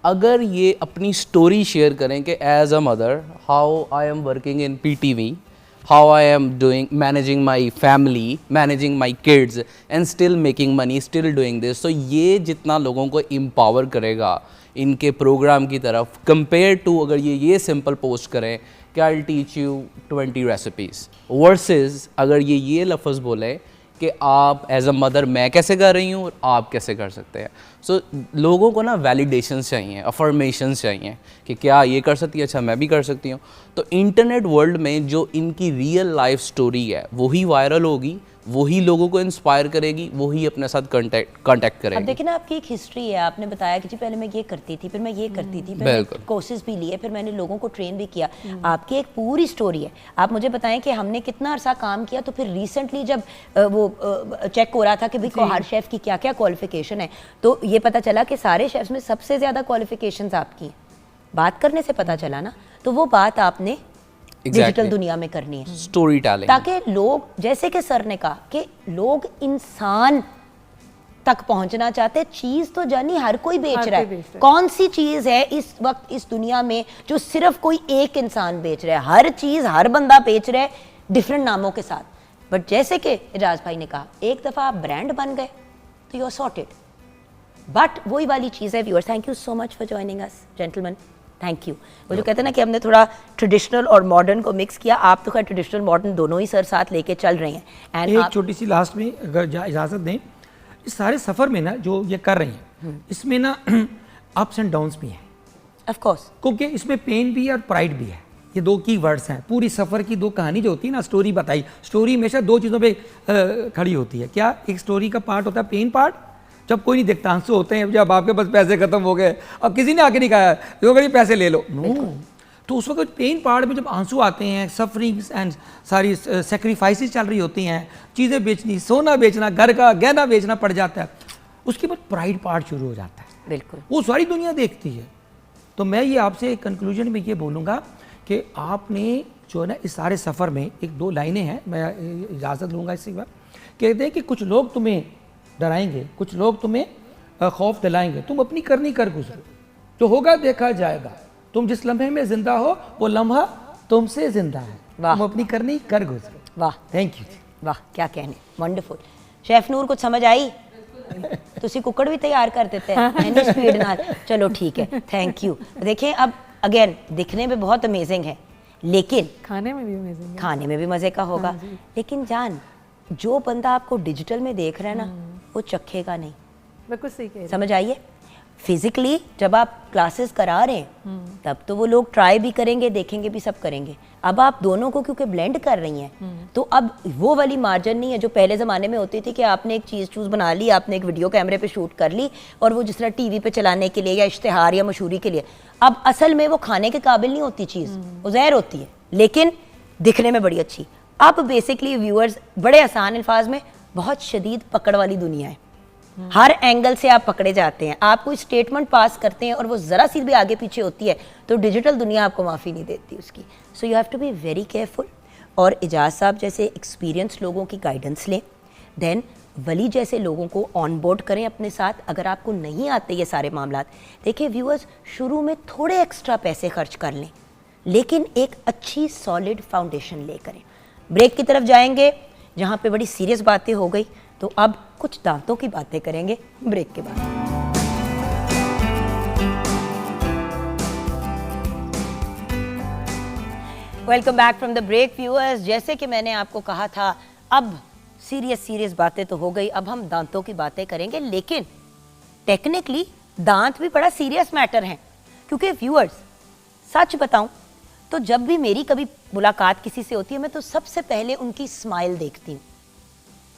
अगर ये अपनी स्टोरी शेयर करें कि as a mother how I am working in PTV, how I am doing, managing my family, managing my kids and still making money, still doing this. So ये जितना लोगों को empower करेगा इनके प्रोग्राम की तरफ, कंपेयर टू अगर ये सिंपल पोस्ट करें कि I'll teach you 20 recipes versus अगर ये लफ्ज़ बोले कि आप एज अ मदर मैं कैसे कर रही हूँ और आप कैसे कर सकते हैं। सो लोगों को ना वैलिडेशंस चाहिए, अफर्मेशंस चाहिए कि क्या ये कर सकती है, अच्छा मैं भी कर सकती हूँ। तो इंटरनेट वर्ल्ड में जो इनकी रियल लाइफ स्टोरी है वही वायरल होगी, वही लोगों को इंस्पायर करेगी, वही अपने साथ कांटेक्ट अब करेगी। देखिए ना, आपकी एक हिस्ट्री है, आपने बताया कि जी पहले मैं ये करती थी, फिर मैं ये करती थी, फिर बिल्कुल। कोर्सेज भी लिए, फिर मैंने लोगों को ट्रेन भी किया। आपकी एक पूरी स्टोरी है। आप मुझे बताएं कि हमने कितना अरसा काम किया, तो फिर रिसेंटली जब वो चेक हो रहा था कि भाई हर शेफ की क्या क्या क्वालिफिकेशन है, तो ये पता चला कि सारे शेफ्स में सबसे ज़्यादा क्वालिफिकेशंस आपकी हैं। बात करने से पता चला ना, तो वो बात आपने डिजिटल दुनिया में करनी है, स्टोरी टेलिंग, ताकि लोग, जैसे कि सर ने कहा कि लोग इंसान तक पहुंचना चाहते। चीज तो जानी हर कोई बेच रहा है, कौन सी चीज है इस वक्त इस दुनिया में जो सिर्फ कोई एक इंसान बेच रहा है? हर चीज हर बंदा बेच रहा है डिफरेंट नामों के साथ। बट जैसे कि इजाज भाई ने कहा, एक दफा आप ब्रांड बन गए तो यू आर सॉर्टेड। बट वही वाली चीज है viewers, thank you so much for joining us gentleman, thank you. वो जो कहते हैं ना कि हमने थोड़ा ट्रेडिशनल और मॉडर्न को मिक्स किया, आप तो खैर ट्रेडिशनल मॉडर्न दोनों ही सर साथ लेके चल रहे हैं। एंड एक छोटी सी लास्ट में अगर इजाज़त दें, इस सारे सफ़र में ना जो ये कर रही हैं, इसमें ना अप्स एंड डाउन्स भी हैं ऑफ कोर्स, क्योंकि इसमें पेन भी है और प्राइड भी है। ये 2 की वर्ड्स हैं। पूरी सफ़र की 2 कहानी जो होती है ना, स्टोरी बताई, स्टोरी हमेशा 2 चीज़ों पे खड़ी होती है। क्या? एक स्टोरी का पार्ट होता है पेन पार्ट, जब कोई नहीं देखता, आंसू होते हैं जब आपके पास पैसे खत्म हो गए, अब किसी ने आके नहीं कहा जो कहीं पैसे ले लो, नो। तो उस वक्त पेन पार्ट में जब आंसू आते हैं, सफरिंग्स एंड सारी सेक्रीफाइसेस चल रही होती हैं, चीज़ें बेचनी, सोना बेचना, घर का गहना बेचना पड़ जाता है, उसके बाद प्राइड पार्ट शुरू हो जाता है। बिल्कुल, वो सारी दुनिया देखती है। तो मैं ये आपसे कंक्लूजन में ये बोलूँगा कि आपने जो है ना इस सारे सफ़र में 1-2 लाइनें हैं, मैं इजाज़त लूँगा इसी बार। कहते हैं कि कुछ लोग तुम्हें डराएंगे, कुछ लोग तुम्हें खौफ दिलाएंगे, तुम अपनी करनी कर गुजरो। जो होगा देखा जाएगा, तुम जिस लम्हे में जिंदा हो वो लम्हा तुमसे जिंदा है, वाह। तुम अपनी करनी कर गुजरो। वाह, थैंक यू। वाह, क्या कहने, वंडरफुल। शेफ नूर कुछ समझ आई? तुसी कुकड़ भी तैयार कर देते हैं एनी स्पीड नाल, चलो ठीक है, थैंक यू। देखें अब अगेन दिखने में बहुत अमेजिंग है, लेकिन खाने में भी अमेजिंग है। खाने में भी मज़े का होगा, लेकिन जान जो बंदा आपको डिजिटल में देख रहा है ना, वो चखेगा नहीं। बिल्कुल सही कह रही हैं। समझ आइए, फिजिकली जब आप क्लासेस करा रहे हैं तब तो वो लोग ट्राई भी करेंगे, देखेंगे भी, सब करेंगे। अब आप दोनों को क्योंकि ब्लेंड कर रही हैं तो अब वो वाली मार्जिन नहीं है जो पहले ज़माने में होती थी कि आपने एक चीज़ बना ली, आपने एक वीडियो कैमरे पे शूट कर ली और वो जिस तरह टीवी पे चलाने के लिए या इश्तिहार या मशहूरी के लिए, अब असल में वो खाने के काबिल नहीं होती चीज़, वो ज़हर होती है लेकिन दिखने में बड़ी अच्छी। अब बेसिकली व्यूअर्स बड़े आसान अल्फाज में, बहुत शदीद पकड़ वाली दुनिया है, हर एंगल से आप पकड़े जाते हैं। आप कोई स्टेटमेंट पास करते हैं और वो ज़रा सी भी आगे पीछे होती है तो डिजिटल दुनिया आपको माफ़ी नहीं देती उसकी। So you have to be very careful. और इजाज़ साहब जैसे एक्सपीरियंस लोगों की गाइडेंस लें, देन वली जैसे लोगों को ऑन बोर्ड करें अपने साथ। अगर आपको नहीं आते ये सारे मामलात, देखिए व्यूअर्स, शुरू में थोड़े एक्स्ट्रा पैसे खर्च कर लें लेकिन एक अच्छी सॉलिड फाउंडेशन ले करें। ब्रेक की तरफ जाएंगे जहाँ पे बड़ी सीरियस बातें हो गई, तो अब कुछ दांतों की बातें करेंगे ब्रेक के बाद। Welcome back from the break viewers. जैसे कि मैंने आपको कहा था, अब सीरियस बातें तो हो गई, अब हम दांतों की बातें करेंगे, लेकिन टेक्निकली दांत भी बड़ा सीरियस मैटर है। क्योंकि व्यूअर्स सच बताऊं तो जब भी मेरी कभी मुलाकात किसी से होती है, मैं तो सबसे पहले उनकी स्माइल देखती हूँ।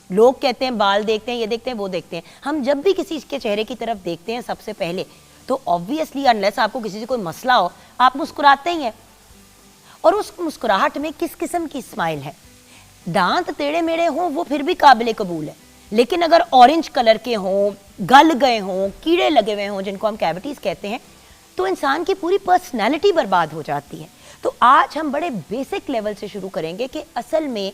लोग कहते हैं बाल देखते हैं, ये देखते हैं, वो देखते हैं, हम जब भी किसी के चेहरे की तरफ देखते हैं सबसे पहले तो ऑब्वियसली अनलेस आपको किसी से कोई मसला हो, आप मुस्कुराते ही हैं। और उस मुस्कुराहट में किस किस्म की स्माइल है। दांत टेढ़े मेढ़े हों वो फिर भी काबिल कबूल है, लेकिन अगर ऑरेंज कलर के हों, गल गए हों, कीड़े लगे हुए हों जिनको हम कैविटीज़ कहते हैं, तो इंसान की पूरी पर्सनैलिटी बर्बाद हो जाती है। तो आज हम बड़े बेसिक लेवल से शुरू करेंगे कि असल में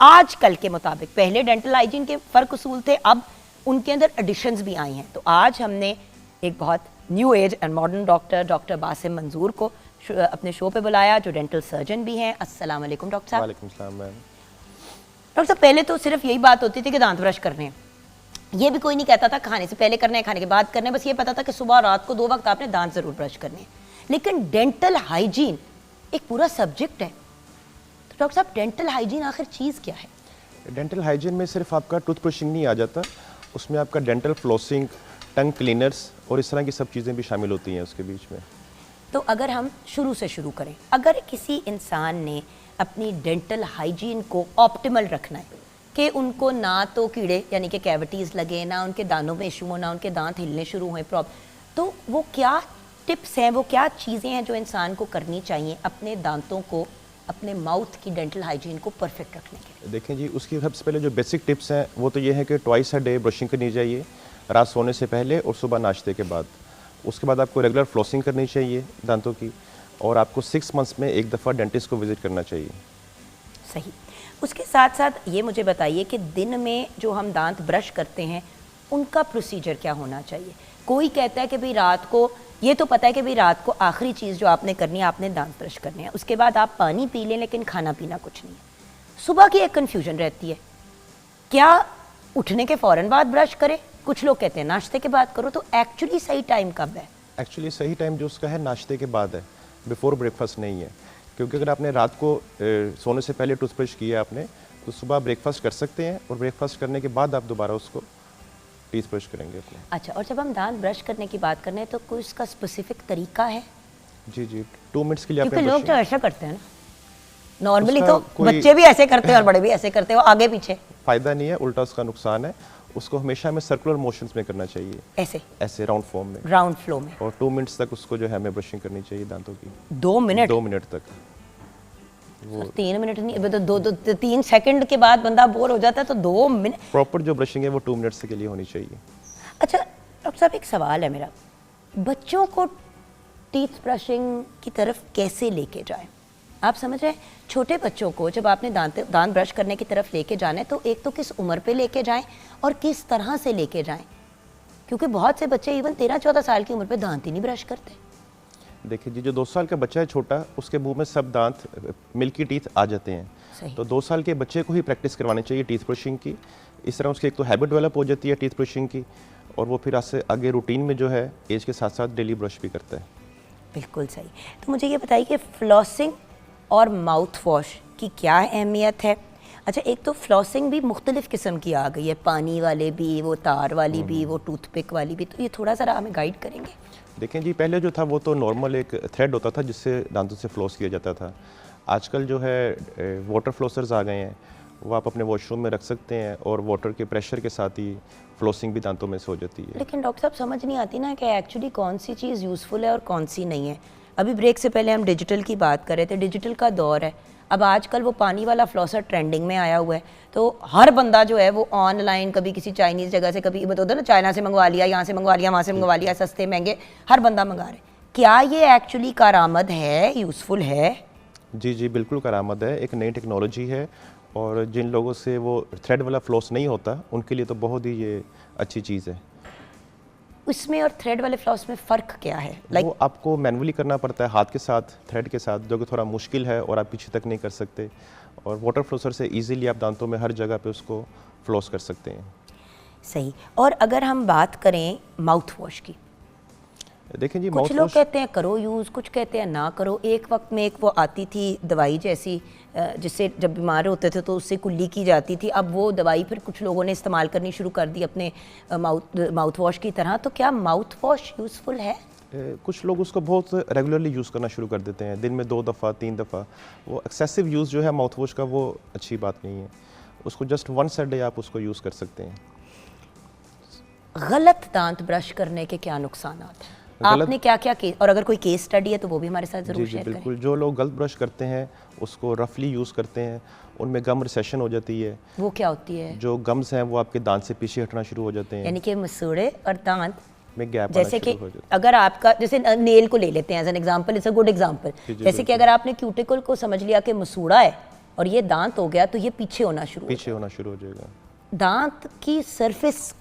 आजकल के मुताबिक, पहले डेंटल हाइजीन के फ़र्क उसूल थे, अब उनके अंदर एडिशंस भी आई हैं। तो आज हमने एक बहुत new age and modern doctor Basim मंजूर को अपने शो पे बुलाया, जो डेंटल सर्जन भी हैं। अस्सलाम वालेकुम डॉक्टर साहब। वालेकुम सलाम मैम। डॉक्टर साहब, पहले तो सिर्फ यही बात होती थी कि दांत ब्रश करने हैं, ये भी कोई नहीं कहता था खाने से पहले करना है, खाने के बाद करना है, बस ये पता था कि सुबह रात को 2 वक्त आपने दांत ज़रूर ब्रश करने हैं। लेकिन डेंटल हाइजीन एक पूरा सब्जेक्ट है। तो डॉक्टर साहब, डेंटल हाइजीन आखिर चीज़ क्या है? डेंटल हाइजीन में सिर्फ आपका टूथ ब्रशिंग नहीं आ जाता, उसमें आपका डेंटल फ्लॉसिंग, टंग क्लीनर्स और इस तरह की सब चीज़ें भी शामिल होती हैं उसके बीच में। तो अगर हम शुरू से शुरू करें, अगर किसी इंसान ने अपनी डेंटल हाइजीन को ऑप्टिमल रखना है कि उनको ना तो कीड़े यानी कि कैविटीज़ लगे, ना उनके दानों में इशू हो, ना उनके दांत हिलने शुरू हुए तो वो क्या टिप्स हैं, वो क्या चीज़ें हैं जो इंसान को करनी चाहिए अपने दांतों को, अपने माउथ की डेंटल हाइजीन को परफेक्ट रखने के लिए? देखें जी, उसकी सबसे पहले जो बेसिक टिप्स हैं वो तो ये है कि ट्वाइस अ डे ब्रशिंग करनी चाहिए, रात सोने से पहले और सुबह नाश्ते के बाद। उसके बाद आपको रेगुलर फ्लॉसिंग करनी चाहिए दांतों की, और आपको 6 मंथ्स में एक दफ़ा डेंटिस्ट को विज़िट करना चाहिए। सही। उसके साथ साथ ये मुझे बताइए कि दिन में जो हम दांत ब्रश करते हैं उनका प्रोसीजर क्या होना चाहिए? कोई कहता है कि भाई रात को, ये तो पता है कि भाई रात को आखिरी चीज़ जो आपने करनी है, आपने दांत ब्रश करने हैं, उसके बाद आप पानी पी लें लेकिन खाना पीना कुछ नहीं है। सुबह की एक कन्फ्यूजन रहती है, क्या उठने के फ़ौरन बाद ब्रश करें? कुछ लोग कहते हैं नाश्ते के बाद करो। तो एक्चुअली सही टाइम कब है? एक्चुअली सही टाइम जो उसका है नाश्ते के बाद है, बिफोर ब्रेकफास्ट नहीं है। क्योंकि अगर आपने रात को सोने से पहले टूथब्रश किया आपने, तो सुबह ब्रेकफास्ट कर सकते हैं और ब्रेकफास्ट करने के बाद आप दोबारा उसको टीथ ब्रश करेंगे अपने। अच्छा, और जब हम दांत ब्रश करने की बात करने तो कोई उसका स्पेसिफिक तरीका है? जी 2 मिनट्स के लिए क्योंकि आपने लोग तो ऐसा करते हैं ना, नॉर्मली उसका तो बच्चे भी ऐसे करते हैं और बड़े भी ऐसे करते हैं, वो आगे पीछे। फ़ायदा नहीं है, उल्टा उसका नुकसान है। उसको हमेशा हमें सर्कुलर मोशंस में करना चाहिए, ऐसे राउंड फॉर्म में, राउंड फ्लो में, और 2 मिनट्स तक उसको जो है हमें ब्रशिंग करनी चाहिए दांतों की। 2 मिनट? 2 मिनट तक। वो 3 मिनट नहीं, तो 3 सेकंड के बाद बंदा बोर हो जाता है, तो 2 मिनट। प्रॉपर जो ब्रशिंग है वो 2 मिनट्स के लिए होनी चाहिए। अच्छा डॉक्टर साहब, एक सवाल है मेरा, बच्चों को टीथ ब्रशिंग की तरफ कैसे लेके जाएं? आप समझ रहे हैं, छोटे बच्चों को जब आपने दांत ब्रश करने की तरफ लेके जाना है तो एक तो किस उम्र पे लेके जाएं और किस तरह से लेके जाएं, क्योंकि बहुत से बच्चे इवन 13-14 साल की उम्र पे दांत ही नहीं ब्रश करते। देखिए जी, जो 2 साल का बच्चा है छोटा, उसके मुंह में सब दांत मिल्की टीथ आ जाते हैं। सही। तो 2 साल के बच्चे को ही प्रैक्टिस करवानी चाहिए टीथ ब्रशिंग की। इस तरह उसकी एक तो हैबिट डेवलप हो जाती है टीथ ब्रशिंग की, और वो फिर आगे रूटीन में जो है एज के साथ साथ डेली ब्रश भी करता है। बिल्कुल सही। तो मुझे ये बताइए कि फ्लॉसिंग और माउथ वॉश की क्या अहमियत है? अच्छा, एक तो फ्लॉसिंग भी मुख्तलिफ किस्म की आ गई है, पानी वाले भी, वो तार वाली भी, वो टूथपिक वाली भी, तो ये थोड़ा सा हमें गाइड करेंगे? देखें जी, पहले जो था वो तो नॉर्मल एक थ्रेड होता था जिससे दांतों से फ्लॉस किया जाता था। आजकल जो है वाटर फ्लॉसर्स आ गए हैं, वो आप अपने वॉशरूम में रख सकते हैं और वाटर के प्रेशर के साथ ही फ्लॉसिंग भी दांतों में से हो जाती है। लेकिन डॉक्टर साहब समझ नहीं आती ना कि एक्चुअली कौन सी चीज़ यूज़फुल है और कौन सी नहीं है। अभी ब्रेक से पहले हम डिजिटल की बात कर रहे थे, डिजिटल का दौर है। अब आजकल वो पानी वाला फ्लॉसर ट्रेंडिंग में आया हुआ है, तो हर बंदा जो है वो ऑनलाइन कभी किसी चाइनीज़ जगह से, कभी बताते ना चाइना से मंगवा लिया, यहाँ से मंगवा लिया, वहाँ से मंगवा लिया, सस्ते महंगे हर बंदा मंगा रहे। क्या ये एक्चुअली कारामद है, यूज़फुल है? जी जी, बिल्कुल करामद है, एक नई टेक्नोलॉजी है, और जिन लोगों से वो थ्रेड वाला फ्लॉस नहीं होता उनके लिए तो बहुत ही ये अच्छी चीज़ है। उसमें और थ्रेड वाले फ्लॉस में फ़र्क क्या है? वो आपको मैनुअली करना पड़ता है हाथ के साथ, थ्रेड के साथ, जो कि थोड़ा मुश्किल है और आप पीछे तक नहीं कर सकते, और वाटर फ्लॉसर से इजीली आप दांतों में हर जगह पे उसको फ्लॉस कर सकते हैं। सही। और अगर हम बात करें माउथ वॉश की, देखें जी, कुछ माउथ लोग वॉश कहते हैं करो यूज़, कुछ कहते हैं ना करो। एक वक्त में एक वो आती थी दवाई जैसी, जिससे जब बीमार होते थे तो उससे कुल्ली की जाती थी, अब वो दवाई फिर कुछ लोगों ने इस्तेमाल करनी शुरू कर दी अपने माउथ वॉश की तरह। तो क्या माउथ वॉश यूज़फुल है? कुछ लोग उसको बहुत रेगुलरली यूज़ करना शुरू कर देते हैं, दिन में 2 दफ़ा 3 दफ़ा। वो एक्सेसिव यूज़ जो है माउथ वॉश का, वो अच्छी बात नहीं है। उसको जस्ट वंस अ डे आप उसको यूज़ कर सकते हैं। गलत दांत ब्रश करने के क्या नुकसान हैं? आपने क्या क्या केस, और अगर कोई केस स्टडी है तो वो भी हमारे साथ ज़रूर जी शेयर करें। बिल्कुल, जो लोग गलत ब्रश करते हैं उसको रफली यूज़ करते हैं, उनमें गम रिसेशन हो जाती है। वो क्या होती है? जो गम्स हैं वो आपके दांत से पीछे हटना शुरू हो जाते हैं, यानी कि मसूड़े और दांत में गैप जैसे कि अगर आपका, जैसे नेल को ले लेते हैं as an example, it's a good example. जैसे कि अगर आपने क्यूटिकल को समझ लिया कि मसूड़ा है और ये दांत हो गया, तो ये पीछे होना शुरू हो जाएगा। दांत की सरफेस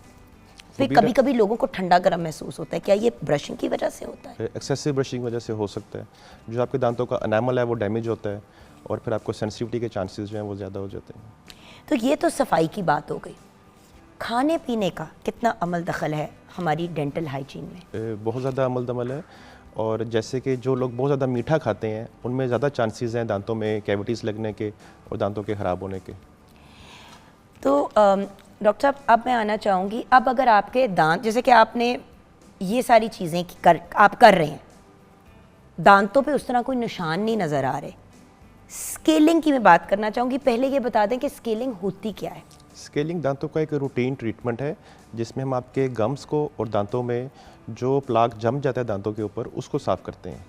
पे कभी कभी लोगों को ठंडा गर्म महसूस होता है, क्या ये ब्रशिंग की वजह से होता है? एक्सेसिव ब्रशिंग वजह से हो सकता है। जो आपके दांतों का एनामल है वो डैमेज होता है, और फिर आपको सेंसिटिविटी के चांसेस जो हैं वो ज़्यादा हो जाते हैं। तो ये तो सफाई की बात हो गई। खाने पीने का कितना अमल दखल है हमारी डेंटल हाइजीन में? बहुत ज़्यादा अमल दमल है, और जैसे कि जो लोग बहुत ज़्यादा मीठा खाते हैं उनमें ज़्यादा चांसेस हैं दांतों में कैविटीज़ लगने के और दांतों के ख़राब होने के। तो डॉक्टर साहब, अब मैं आना चाहूँगी, अब अगर आपके दांत, जैसे कि आपने ये सारी चीज़ें आप कर रहे हैं, दांतों पे उस तरह कोई निशान नहीं नज़र आ रहे, स्केलिंग की मैं बात करना चाहूँगी। पहले ये बता दें कि स्केलिंग होती क्या है? स्केलिंग दांतों का एक रूटीन ट्रीटमेंट है जिसमें हम आपके गम्स को और दांतों में जो प्लाक जम जाता है दांतों के ऊपर उसको साफ़ करते हैं।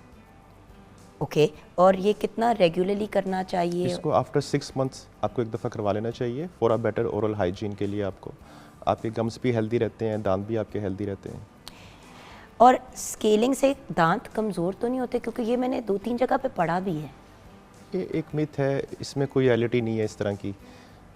ओके, और ये कितना रेगुलरली करना चाहिए? इसको आफ्टर 6 मंथ्स आपको एक दफ़ा करवा लेना चाहिए for a better oral hygiene के लिए। आपके गम्स भी हेल्दी रहते हैं, दांत भी आपके हेल्दी रहते हैं। और स्केलिंग से दांत कमज़ोर तो नहीं होते? क्योंकि ये मैंने 2-3 जगह पे पढ़ा भी है। ये एक मिथ है, इसमें कोई रियलिटी नहीं है इस तरह की।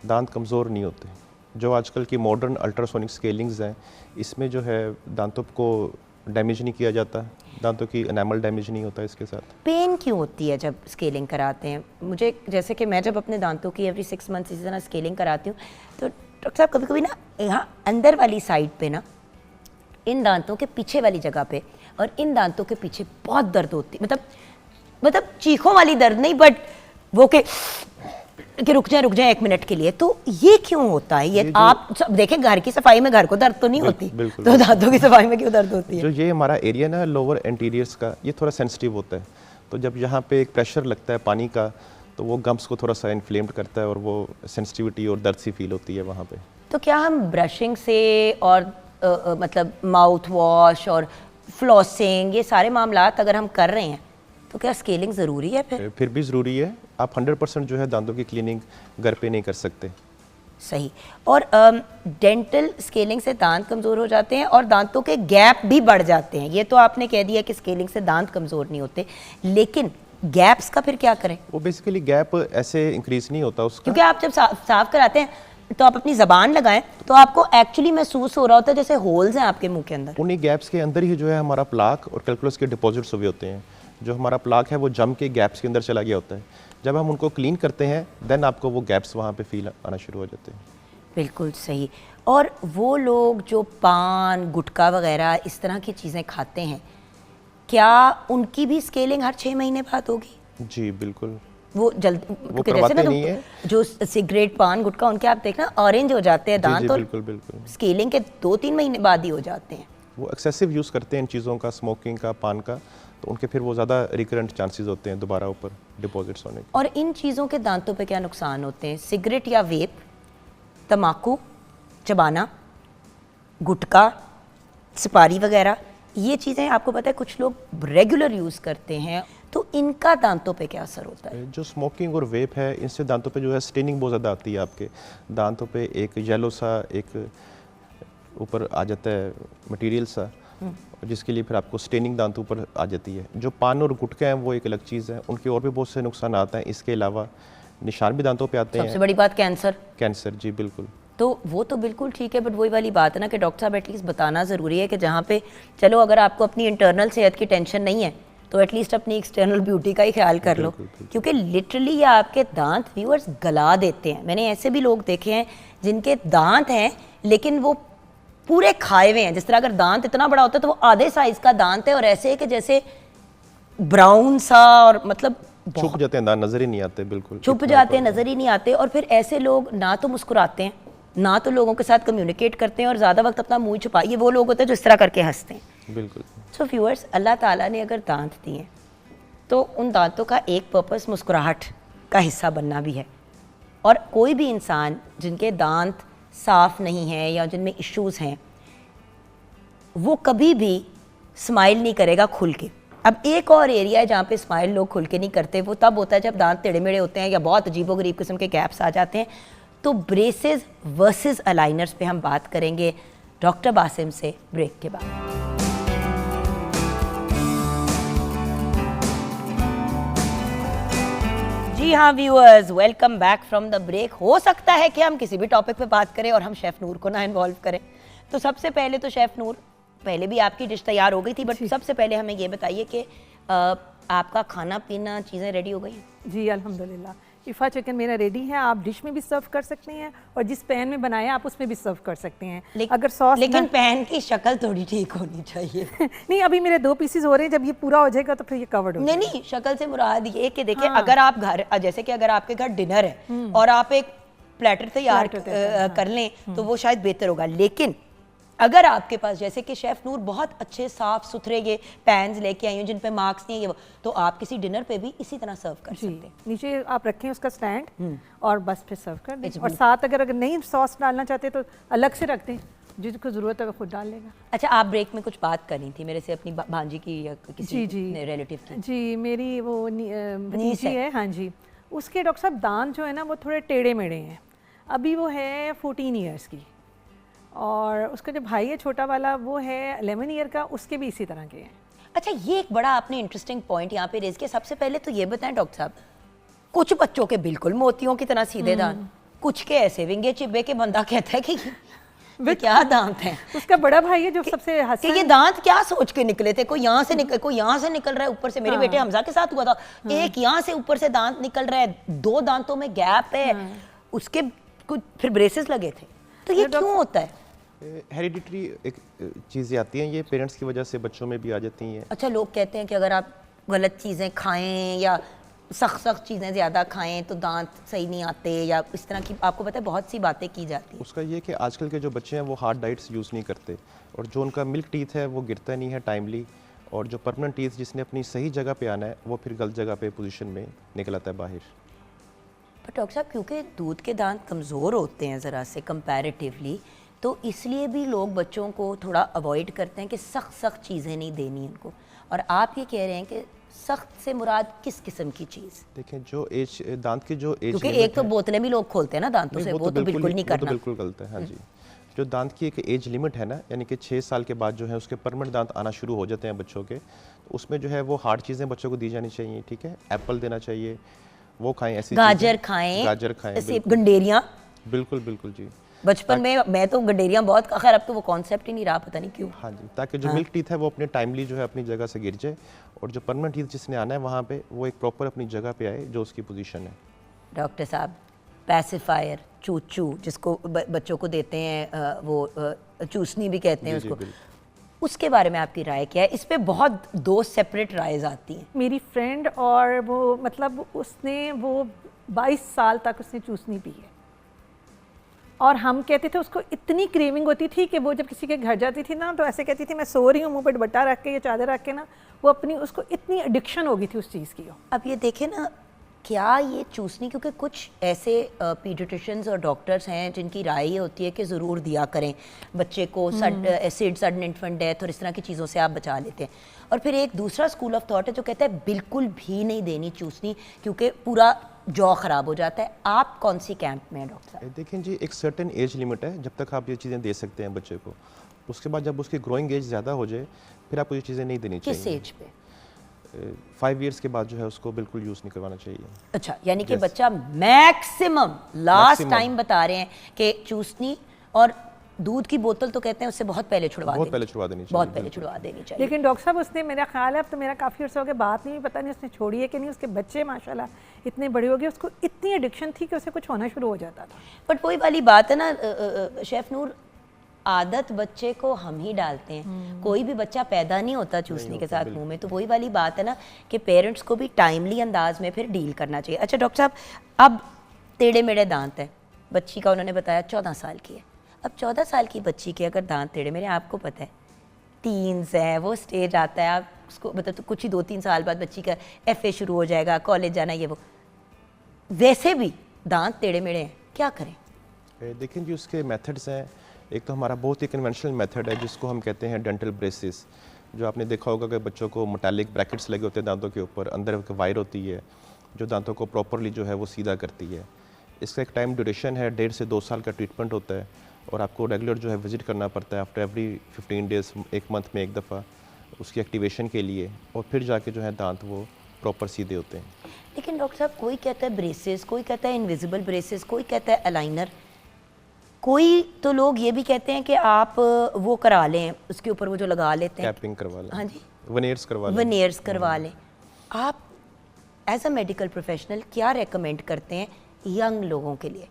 दांत कमज़ोर नहीं होते। जो आजकल की मॉडर्न अल्ट्रासोनिक स्केलिंग्स हैं, इसमें जो है दांतों को डैमेज नहीं किया जाता, दांतों की एनामल डैमेज नहीं होता इसके साथ। पेन क्यों होती है जब स्केलिंग कराते हैं? मुझे, जैसे कि मैं जब अपने दांतों की एवरी 6 मंथ्स इसी तरह स्केलिंग कराती हूँ, तो डॉक्टर साहब कभी कभी ना यहाँ अंदर वाली साइड पे ना, इन दांतों के पीछे वाली जगह पे और इन दांतों के पीछे बहुत दर्द होती है। मतलब चीखों वाली दर्द नहीं, बट वो कि रुक जाए 1 मिनट के लिए। तो ये क्यों होता है? ये आप देखें, घर की सफाई में घर को दर्द तो नहीं होती, तो दांतों की सफाई में क्यों दर्द होती है? जो ये हमारा एरिया ना लोअर एंटीरियर्स का, ये थोड़ा सेंसिटिव होता है, तो जब यहाँ पे एक प्रेशर लगता है पानी का, तो वो गम्स को थोड़ा सा इन्फ्लेम्ड करता है और वो सेंसिटिविटी और दर्द सी फील होती है वहाँ पे। तो क्या हम ब्रशिंग से और मतलब माउथ वॉश और फ्लॉसिंग, ये सारे मामलात अगर हम कर रहे हैं, तो क्या स्केलिंग ज़रूरी है? फिर भी ज़रूरी है। आप 100% जो है दांतों की क्लीनिंग घर पे नहीं कर सकते। सही। और डेंटल स्केलिंग से दांत कमज़ोर हो जाते हैं और दांतों के गैप भी बढ़ जाते हैं। ये तो आपने कह दिया कि स्केलिंग से दांत कमज़ोर नहीं होते, लेकिन गैप्स का फिर क्या करें? वो बेसिकली गैप ऐसे इंक्रीज नहीं होता उसका, क्योंकि आप जब साफ कराते हैं तो आप अपनी ज़बान लगाएं तो आपको एक्चुअली महसूस हो रहा होता है जैसे होल्स हैं आपके मुंह के अंदर। उन्हीं गैप्स के अंदर ही जो है हमारा प्लाक और कैलकुलस के डिपॉजिट्स हुए होते हैं, जो हमारा प्लाक है वो जम के गैप्स के अंदर चला गया होता है। जब हम उनको क्लीन करते हैं देन आपको वो गैप्स वहाँ पे फील आना शुरू हो जाते हैं। बिल्कुल सही। और वो लोग जो पान गुटखा वगैरह इस तरह की चीज़ें खाते हैं, क्या उनकी भी स्केलिंग हर 6 महीने बाद होगी? जी बिल्कुल, वो जल्द क्योंकि जैसे ना नहीं है। जो सिगरेट पान गुटखा उनके आप देखना ऑरेंज हो जाते हैं दांत, और बिल्कुल बिल्कुल स्केलिंग के 2-3 महीने बाद ही हो जाते हैं। वो एक्सेसिव यूज़ करते हैं इन चीज़ों का, स्मोकिंग का, पान का, तो उनके फिर वो ज़्यादा रिकरेंट चांसेस होते हैं दोबारा ऊपर डिपॉजिट्स होने के। और इन चीज़ों के दांतों पे क्या नुकसान होते हैं? सिगरेट या वेप, तम्बाकू चबाना, गुटखा, सुपारी वगैरह, ये चीज़ें आपको पता है कुछ लोग रेगुलर यूज़ करते हैं, तो इनका दांतों पे क्या असर होता है? जो स्मोकिंग और वेप है इनसे दांतों पे जो है स्टेनिंग बहुत ज़्यादा आती है। आपके दांतों पे एक येलो सा एक ऊपर आ जाता है मटेरियल सा, जिसके लिए फिर आपको स्टेनिंग दांतों ऊपर आ जाती है। जो पान और गुटखा हैं वो एक अलग चीज़ है, उनके और भी बहुत से नुकसान आते हैं। इसके अलावा निशान भी दांतों पे आते हैं। सबसे बड़ी बात कैंसर। कैंसर, जी बिल्कुल। तो वो तो बिल्कुल ठीक है, बट वही वाली बात है ना कि डॉक्टर साहब एटलीस्ट बताना ज़रूरी है कि जहाँ पे चलो अगर आपको अपनी इंटरनल सेहत की टेंशन नहीं है तो एटलीस्ट अपनी एक्सटर्नल ब्यूटी का ही ख्याल कर लो, क्योंकि लिटरली ये आपके दांत व्यूअर्स गला देते हैं। मैंने ऐसे भी लोग देखे हैं जिनके दांत हैं लेकिन वो पूरे खाए हुए हैं। जिस तरह अगर दांत इतना बड़ा होता है तो वो आधे साइज का दांत है और ऐसे है कि जैसे ब्राउन सा, और मतलब छुप जाते हैं दांत, नजर ही नहीं आते, बिल्कुल छुप जाते हैं, नजर ही नहीं आते। और फिर ऐसे लोग ना तो मुस्कुराते हैं ना तो लोगों के साथ कम्युनिकेट करते हैं और ज़्यादा वक्त अपना मुंह छुपा, ये वो लोग होते हैं जो इस तरह करके हंसते हैं। बिल्कुल। सो व्यूअर्स, अल्लाह ताला ने अगर दांत दिए तो उन दांतों का एक पर्पस मुस्कुराहट का हिस्सा बनना भी है। और कोई भी इंसान जिनके दांत साफ नहीं है या जिनमें इश्यूज़ हैं वो कभी भी स्माइल नहीं करेगा खुल के। अब एक और एरिया है जहाँ पे स्माइल लोग खुल के नहीं करते, वो तब होता है जब दांत टेढ़े मेढ़े होते हैं या बहुत अजीबोगरीब किस्म के गैप्स आ जाते हैं। तो ब्रेसेस वर्सेस अलाइनर्स पे हम बात करेंगे डॉक्टर बासिम से ब्रेक के बाद। जी हाँ viewers, welcome back from the break. हो सकता है कि हम किसी भी टॉपिक पे बात करें और हम शेफ़ नूर को ना इन्वॉल्व करें, तो सबसे पहले तो शेफ़ नूर, पहले भी आपकी डिश तैयार हो गई थी, बट सबसे पहले हमें ये बताइए कि आपका खाना पीना चीज़ें रेडी हो गई हैं? जी अल्हम्दुलिल्लाह, इफ़ा चिकन मेरा रेडी है। आप डिश में भी सर्व कर सकते हैं और जिस पैन में बनाया आप उसमें भी सर्व कर सकते हैं। अगर सॉस लेकिन पैन की शक्ल थोड़ी ठीक होनी चाहिए। नहीं, अभी मेरे 2 पीसेस हो रहे हैं, जब ये पूरा हो जाएगा तो फिर ये कवर्ड हो नहीं जाएगा। नहीं, शक्ल से मुराद ये कि देखिए अगर आप घर, जैसे कि अगर आपके घर डिनर है और आप एक प्लेटर तैयार कर लें तो वो शायद बेहतर होगा। लेकिन अगर आपके पास, जैसे कि शेफ़ नूर बहुत अच्छे साफ सुथरे ये पैन्स लेके आई हूँ जिन पे मार्क्स नहीं है, ये तो आप किसी डिनर पे भी इसी तरह सर्व कर सकते हैं। नीचे आप रखें उसका स्टैंड और बस फिर सर्व कर दें। और साथ अगर नहीं सॉस डालना चाहते तो अलग से रख दें, जिसको ज़रूरत है वो खुद डाल लेगा। अच्छा, आप ब्रेक में कुछ बात करनी थी मेरे से अपनी भांजी की या किसी रिलेटिव की? जी, मेरी वो भतीजी है, हाँ जी। उसके डॉक्टर साहब दांत जो है ना वो थोड़े टेढ़े मेढ़े हैं। अभी वो है 14 ईयर्स की, और उसका जो भाई है छोटा वाला वो है 11 ईयर का, उसके भी इसी तरह के हैं। अच्छा, ये एक बड़ा आपने इंटरेस्टिंग पॉइंट यहाँ पे रेज किया। सबसे पहले तो ये बताएं डॉक्टर साहब, कुछ बच्चों के बिल्कुल मोतियों की तरह सीधे दांत, कुछ के ऐसे विंगे चिब्बे के, बंदा कहता है कि ये क्या दांत हैं। उसका बड़ा भाई है जो सबसे कि ये दांत क्या सोच के निकले थे, कोई यहाँ से निकल, कोई यहाँ से निकल रहा है ऊपर से। मेरे बेटे हमजा के साथ हुआ था, एक यहाँ से ऊपर से दांत निकल रहा है, 2 दांतों में गैप है, उसके कुछ फिर ब्रेसेस लगे थे। तो ये क्यों होता है? हेरिडिटरी एक चीज़ें आती हैं, ये पेरेंट्स की वजह से बच्चों में भी आ जाती हैं। अच्छा, लोग कहते हैं कि अगर आप गलत चीज़ें खाएं या सख्त चीज़ें ज़्यादा खाएं तो दांत सही नहीं आते, या इस तरह की आपको पता है बहुत सी बातें की जाती हैं। उसका ये कि आजकल के जो बच्चे हैं वो हार्ड डाइट्स यूज़ नहीं करते, और जो उनका मिल्क टीथ है वो गिरता नहीं है टाइमली, और जो परमानेंट टीथ जिसने अपनी सही जगह पे आना है वो फिर गलत जगह पे पोजीशन में निकल आता है बाहर। पर डॉक्टर साहब, क्योंकि दूध के दांत कमज़ोर होते हैं ज़रा से कंपैरेटिवली, तो इसलिए भी लोग बच्चों को थोड़ा अवॉइड करते हैं कि सख्त चीज़ें नहीं देनी उनको। और आप ये कह रहे हैं कि सख्त से मुराद किस किस्म की चीज़? देखें, जो एज दांत की जो एज, क्योंकि एक तो बोतलें भी लोग खोलते हैं ना दांतों से, वो तो बिल्कुल नहीं करना। बिल्कुल गलत है, हाँ जी। जो दांत की एक एज लिमिट है ना, यानी कि 6 साल के बाद जो है उसके परमानेंट दांत आना शुरू हो जाते हैं बच्चों के, तो उसमें जो है वो हार्ड चीज़ें बच्चों को दी जानी चाहिए। ठीक है, एप्पल देना चाहिए, वो खाएं, ऐसी गाजर खाएं, गाजर खाएं, गंडेरियाँ, बिल्कुल बिल्कुल जी। बचपन में मैं तो गडेरियाँ बहुत, खैर अब तो वो कॉन्सेप्ट ही नहीं रहा, पता नहीं क्यों। हाँ जी, ताकि जो मिल्क टीथ है वो अपने टाइमली जो है अपनी जगह से गिर जाए, और जो परमानेंट टीथ जिसने आना है वहाँ पे वो एक प्रॉपर अपनी जगह पे आए जो उसकी पोजीशन है। डॉक्टर साहब, पैसिफायर चूचू जिसको बच्चों को देते हैं, वो चूसनी भी कहते हैं जी, उसको, बिल्कुल। उसके बारे में आपकी राय क्या है? इस पे बहुत दो सेपरेट रायज आती हैं। मेरी फ्रेंड, और वो मतलब उसने वो 22 साल तक उसने चूसनी पी है, और हम कहते थे उसको इतनी क्रेविंग होती थी कि वो जब किसी के घर जाती थी ना तो ऐसे कहती थी मैं सो रही हूँ, मुंह पे दुपट्टा रख के या चादर रख के ना, वो अपनी उसको इतनी एडिक्शन हो गई थी उस चीज़ की। अब ये देखें ना, क्या ये चूसनी, क्योंकि कुछ ऐसे पीडियाट्रिशियंस और डॉक्टर्स हैं जिनकी राय ये होती है कि ज़रूर दिया करें बच्चे को, एसिड, सडन इन्फेंट डेथ और इस तरह की चीज़ों से आप बचा लेते हैं। और फिर एक दूसरा स्कूल ऑफ थॉट है जो कहता है बिल्कुल भी नहीं देनी चूसनी क्योंकि पूरा जॉ ख़राब हो जाता है। आप कौन सी कैंप में हैं डॉक्टर साहब? देखें जी, एक सर्टेन एज लिमिट है जब तक आप ये चीज़ें दे सकते हैं बच्चे को। उसके बाद जब उसकी ग्रोइंग एज ज़्यादा हो जाए फिर आपको ये चीज़ें नहीं देनी चाहिए। किस एज पे? 5 ईयर्स के बाद जो है उसको बिल्कुल यूज़ नहीं करवाना चाहिए। अच्छा, यानी कि बच्चा मैक्सिमम लास्ट टाइम बता रहे हैं कि चूसनी और दूध की बोतल तो कहते हैं उससे बहुत पहले छुड़वा बहुत देनी पहले छुड़वा देनी चाहिए, बहुत पहले छुड़वा देनी चाहिए। लेकिन डॉक्टर साहब उसने, मेरा ख्याल है अब तो मेरा काफ़ी अर्सा हो गया बात नहीं, पता नहीं उसने छोड़ी है कि नहीं, उसके बच्चे माशाल्लाह इतने बड़े हो गए, उसको इतनी एडिक्शन थी कि उसे कुछ होना शुरू हो जाता था। बट वही वाली बात है ना शेफ नूर, आदत बच्चे को हम ही डालते हैं, कोई भी बच्चा पैदा नहीं होता चूसने के साथ मुंह में। तो वही वाली बात है ना कि पेरेंट्स को भी टाइमली अंदाज में फिर डील करना चाहिए। अच्छा डॉक्टर साहब, अब टेढ़े मेढ़े दांत है बच्ची का, उन्होंने बताया 14 साल की है। अब 14 साल की बच्ची के अगर दांत टेढ़े मेरे, आपको पता है टीन्स है, वो स्टेज आता है, आप उसको मतलब तो कुछ ही 2-3 साल बाद बच्ची का FA शुरू हो जाएगा, कॉलेज जाना, ये वो, वैसे भी दांत टेढ़े मेढ़े हैं, क्या करें? देखें जी, उसके मेथड्स हैं। एक तो हमारा बहुत ही कन्वेंशनल मेथड है जिसको हम कहते हैं डेंटल ब्रेसेस, जो आपने देखा होगा कि बच्चों को मेटालिक ब्रैकेट्स लगे होते हैं दांतों के ऊपर, अंदर एक वायर होती है जो दांतों को प्रॉपरली जो है वो सीधा करती है। इसका एक टाइम ड्यूरेशन है, 1.5 से 2 साल का ट्रीटमेंट होता है, और आपको रेगुलर जो है विजिट करना पड़ता है आफ्टर एवरी 15 डेज़, एक मंथ में एक दफ़ा उसकी एक्टिवेशन के लिए, और फिर जाके जो है दांत वो प्रॉपर सीधे होते हैं। लेकिन डॉक्टर साहब, कोई कहता है ब्रेसेस, कोई कहता है इनविजिबल ब्रेसेस, कोई कहता है अलाइनर, कोई तो लोग ये भी कहते हैं कि आप वो करा लें, उसके ऊपर वो जो लगा लेते हैं, कैपिंग करवा लें, हाँ जी, वनेयर्स करवा लें, वनेयर्स करवा लें। आप एज अ मेडिकल प्रोफेशनल क्या रेकमेंड करते हैं यंग लोगों के लिए?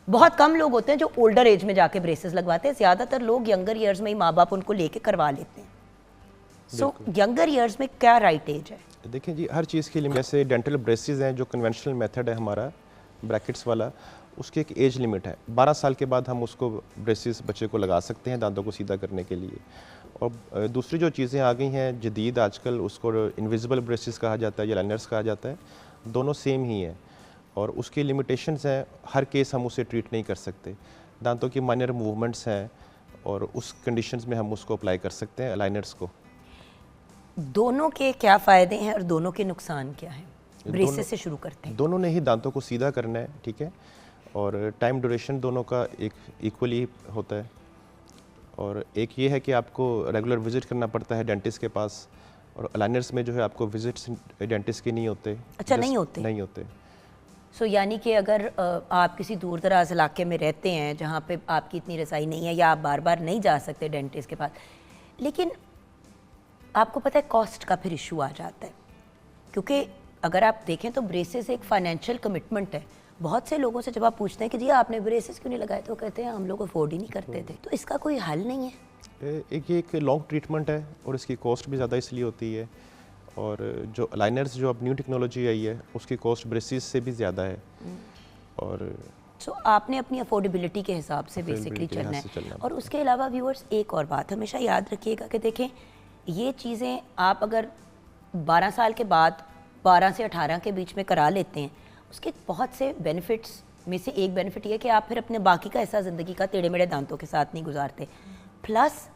बहुत कम लोग होते हैं जो ओल्डर एज में जाके ब्रेसेस लगवाते हैं, ज़्यादातर लोग यंगर ईयर्स में ही माँ बाप उनको लेके करवा लेते हैं। सो यंगर ईयर्स में क्या राइट एज है? देखिए जी, हर चीज़ के लिए जैसे डेंटल ब्रेसेस हैं, जो कन्वेंशनल मेथड है हमारा ब्रैकेट्स वाला, उसकी एक एज लिमिट है। 12 साल के बाद हम उसको ब्रेसेस बच्चे को लगा सकते हैं दांतों को सीधा करने के लिए। और दूसरी जो चीज़ें आ गई हैं जदीद आजकल, उसको इनविजिबल ब्रेसेस कहा जाता है या लाइनर्स कहा जाता है, दोनों सेम ही हैं और उसकी लिमिटेशंस हैं। हर केस हम उसे ट्रीट नहीं कर सकते। दांतों की माइनर मूवमेंट्स हैं और उस कंडीशंस में हम उसको अप्लाई कर सकते हैं लाइनर्स को। दोनों के क्या फ़ायदे हैं और दोनों के नुकसान क्या हैं? ब्रेसेस से शुरू करते हैं। दोनों ने ही दांतों को सीधा करना है, ठीक है, और टाइम ड्यूरेशन दोनों का एक इक्वली होता है। और एक ये है कि आपको रेगुलर विजिट करना पड़ता है डेंटिस्ट के पास, और अलाइनर्स में जो है आपको विजिट्स डेंटिस्ट के नहीं होते। अच्छा, नहीं होते? नहीं होते। सो यानी कि अगर आप किसी दूर दराज इलाके में रहते हैं जहाँ पे आपकी इतनी रसाई नहीं है या आप बार बार नहीं जा सकते डेंटिस्ट के पास, लेकिन आपको पता है कॉस्ट का फिर इशू आ जाता है, क्योंकि अगर आप देखें तो ब्रेसेस एक फाइनेंशियल कमिटमेंट है। बहुत से लोगों से जब आप पूछते हैं कि जी आपने ब्रेसेस क्यों नहीं लगाए, तो कहते हैं हम लोग अफोर्ड ही नहीं करते थे। तो इसका कोई हल नहीं है? एक लॉन्ग ट्रीटमेंट है और इसकी कॉस्ट भी ज़्यादा इसलिए होती है। और जो अलाइनर्स जो अब न्यू टेक्नोलॉजी आई है उसकी कॉस्ट ब्रेसेस से भी ज़्यादा है। और सो आपने अपनी अफोर्डेबिलिटी के हिसाब से बेसिकली चलना है। और उसके अलावा व्यूअर्स, एक और बात हमेशा याद रखिएगा कि देखें, ये चीज़ें आप अगर 12 साल के बाद 12 से 18 के बीच में करा लेते हैं, उसके बहुत से बेनिफिट्स में से एक बेनिफिट ये कि आप फिर अपने बाकी का हिस्सा ज़िंदगी का टेढ़े मेढ़े दांतों के साथ नहीं गुजारते। प्लस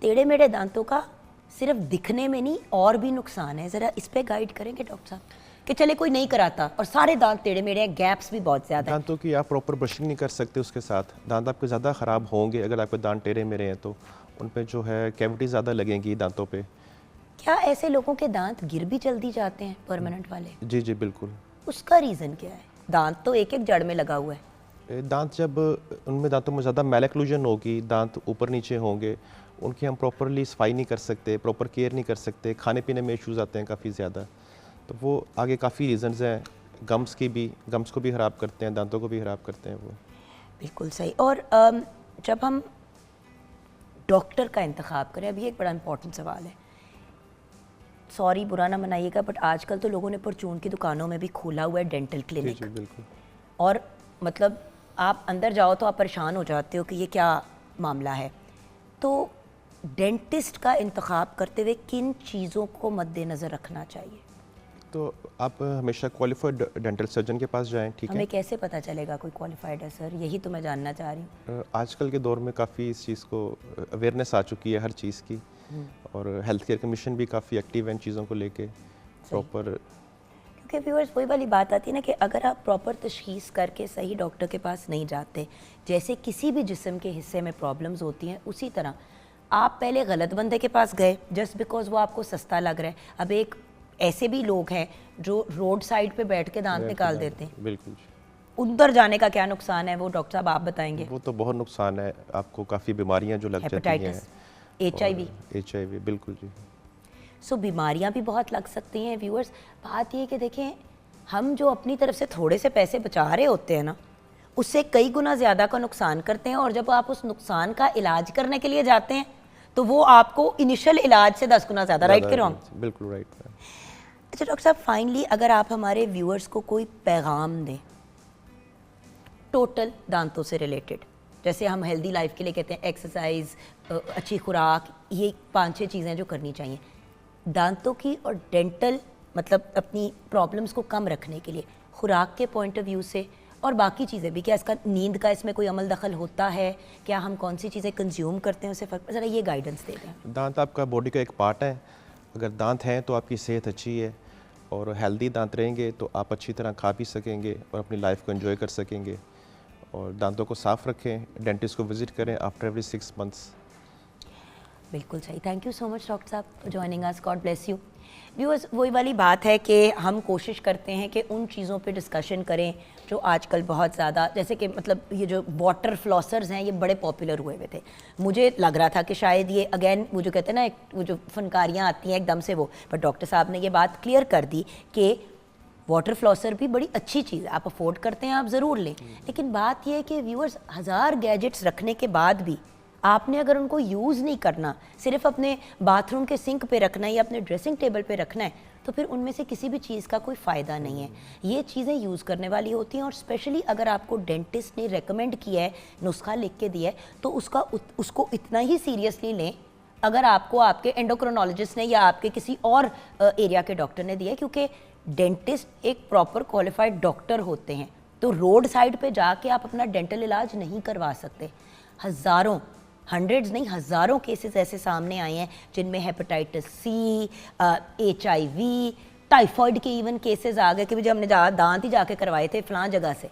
टेढ़े मेढ़े दांतों का सिर्फ दिखने में नहीं और भी नुकसान है। ज़रा इस पे गाइड करेंगे डॉक्टर साहब कि चले कोई नहीं कराता और सारे दांत टेढ़े मेढ़े हैं, गैप्स भी बहुत ज़्यादा हैं। दांतों की आप प्रॉपर ब्रशिंग नहीं कर सकते, उसके साथ दांत आपके ज़्यादा ख़राब होंगे। अगर आपके दांत टेढ़े मेढ़े हैं तो उन पे जो है कैविटी ज़्यादा लगेंगी दांतों पे। क्या ऐसे लोगों के दांत गिर भी जल्दी जाते हैं परमानेंट वाले? जी जी बिल्कुल। उसका रीज़न क्या है? दांत तो एक एक जड़ में लगा हुआ है। दांत जब उनमें दांतों में ज़्यादा मैलक्लूजन होगी, दांत ऊपर नीचे होंगे, उनकी हम प्रॉपरली सफाई नहीं कर सकते, प्रॉपर केयर नहीं कर सकते, खाने पीने में इश्यूज़ आते हैं काफ़ी ज़्यादा, तो वो आगे काफ़ी रीज़न्स हैं। गम्स को भी ख़राब करते हैं, दांतों को भी ख़राब करते हैं वो। बिल्कुल सही। और जब हम डॉक्टर का इंतखाब करें, अभी एक बड़ा इंपॉर्टेंट सवाल है, सॉरी बुरा ना मनाइएगा, बट आजकल तो लोगों ने परचून की दुकानों में भी खोला हुआ है डेंटल क्लिनिक। जी बिल्कुल। और मतलब आप अंदर जाओ तो आप परेशान हो जाते हो कि ये क्या मामला है। तो डेंटिस्ट का इंतखाब करते हुए किन चीज़ों को मद्देनज़र रखना चाहिए? तो आप हमेशा क्वालिफाइड डेंटल सर्जन के पास जाएं, ठीक है। हमें कैसे पता चलेगा कोई क्वालिफाइड है सर? यही तो मैं जानना चाह रही हूँ। आजकल के दौर में काफ़ी इस चीज़ को अवेयरनेस आ चुकी है हर चीज़ की, और हेल्थ केयर कमीशन भी काफ़ी एक्टिव है इन चीज़ों को लेके प्रॉपर। क्योंकि व्यूअर्स वही वाली बात आती है ना कि अगर आप प्रॉपर तशखीस करके सही डॉक्टर के पास नहीं जाते, जैसे किसी भी जिस्म के हिस्से में प्रॉब्लम्स होती हैं, उसी तरह आप पहले गलत बंदे के पास गए जस्ट बिकॉज वो आपको सस्ता लग रहा है। अब एक ऐसे भी लोग हैं जो रोड साइड पे बैठ के दांत निकाल देते हैं। बिल्कुल। उधर जाने का क्या नुकसान है वो डॉक्टर साहब आप बताएंगे? वो तो बहुत नुकसान है, आपको काफ़ी बीमारियां जो लग जाती हैं। हेपेटाइटिस, HIV, बिल्कुल जी। सो बीमारियां भी बहुत लग सकती हैं। व्यूअर्स, बात ये कि देखें, हम जो अपनी तरफ से थोड़े से पैसे बचा रहे होते हैं ना, उससे कई गुना ज़्यादा का नुकसान करते हैं। और जब आप उस नुकसान का इलाज करने के लिए जाते हैं तो वो आपको इनिशियल इलाज से 10 गुना ज़्यादा, राइट कि रॉन्ग? बिल्कुल राइट। अच्छा डॉक्टर साहब, फाइनली अगर आप हमारे व्यूअर्स को कोई पैगाम दें टोटल दांतों से रिलेटेड, जैसे हम हेल्दी लाइफ के लिए कहते हैं एक्सरसाइज, अच्छी खुराक, ये 5-6 चीज़ें जो करनी चाहिए दांतों की और डेंटल मतलब अपनी प्रॉब्लम्स को कम रखने के लिए, खुराक के पॉइंट ऑफ व्यू से और बाकी चीज़ें भी, क्या इसका नींद का इसमें कोई अमल दखल होता है, क्या हम कौन सी चीज़ें कंज्यूम करते हैं उससे फ़र्क, ज़रा ये गाइडेंस दे दें। दांत आपका बॉडी का एक पार्ट है, अगर दांत हैं तो आपकी सेहत अच्छी है, और हेल्दी दांत रहेंगे तो आप अच्छी तरह खा पी सकेंगे और अपनी लाइफ को एंजॉय कर सकेंगे। और दांतों को साफ़ रखें, डेंटिस्ट को विज़िट करें आफ्टर एवरी 6 मंथ्स। बिल्कुल सही। Thank you so much doctor साहब for joining us, God bless you. Viewers, वही वाली बात है कि हम कोशिश करते हैं कि उन चीज़ों पे डिस्कशन करें जो आजकल बहुत ज़्यादा, जैसे कि मतलब ये जो वाटर फ्लॉसर्स हैं ये बड़े पॉपुलर हुए हुए थे। मुझे लग रहा था कि शायद ये अगेन वो जो कहते हैं ना वो जो फनकारियाँ आती हैं एकदम से वो, पर डॉक्टर साहब ने ये बात क्लियर कर दी कि वाटर फ्लॉसर भी बड़ी अच्छी चीज़ है, आप अफोर्ड करते हैं आप ज़रूर लें। लेकिन बात यह है कि व्यूअर्स, 1000 गैजेट्स रखने के बाद भी आपने अगर उनको यूज़ नहीं करना, सिर्फ अपने बाथरूम के सिंक पे रखना है या अपने ड्रेसिंग टेबल पे रखना है, तो फिर उनमें से किसी भी चीज़ का कोई फ़ायदा नहीं है। ये चीज़ें यूज़ करने वाली होती हैं, और स्पेशली अगर आपको डेंटिस्ट ने रेकमेंड किया है, नुस्खा लिख के दिया है, तो उसको इतना ही सीरियसली लें अगर आपको आपके एंडोक्रोनोलॉजिस्ट ने या आपके किसी और एरिया के डॉक्टर ने दिया है, क्योंकि डेंटिस्ट एक प्रॉपर क्वालिफाइड डॉक्टर होते हैं। तो रोड साइड पे जाके आप अपना डेंटल इलाज नहीं करवा सकते। हंड्रेड्स नहीं, हज़ारों केसेस ऐसे सामने आए हैं जिनमें हेपेटाइटिस C, HIV, टाइफॉइड के इवन केसेस आ गए कि जब हमने दांत ही जाके करवाए थे फलां जगह से,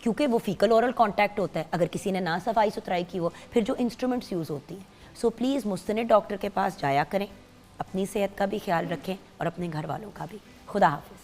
क्योंकि वो फीकल ओरल कांटेक्ट होता है, अगर किसी ने ना सफाई सुथराई की हो, फिर जो इंस्ट्रूमेंट्स यूज़ होती हैं। सो प्लीज़ मुस्तनिद डॉक्टर के पास जाया करें, अपनी सेहत का भी ख्याल रखें और अपने घर वालों का भी। खुदा हाफ़िज़।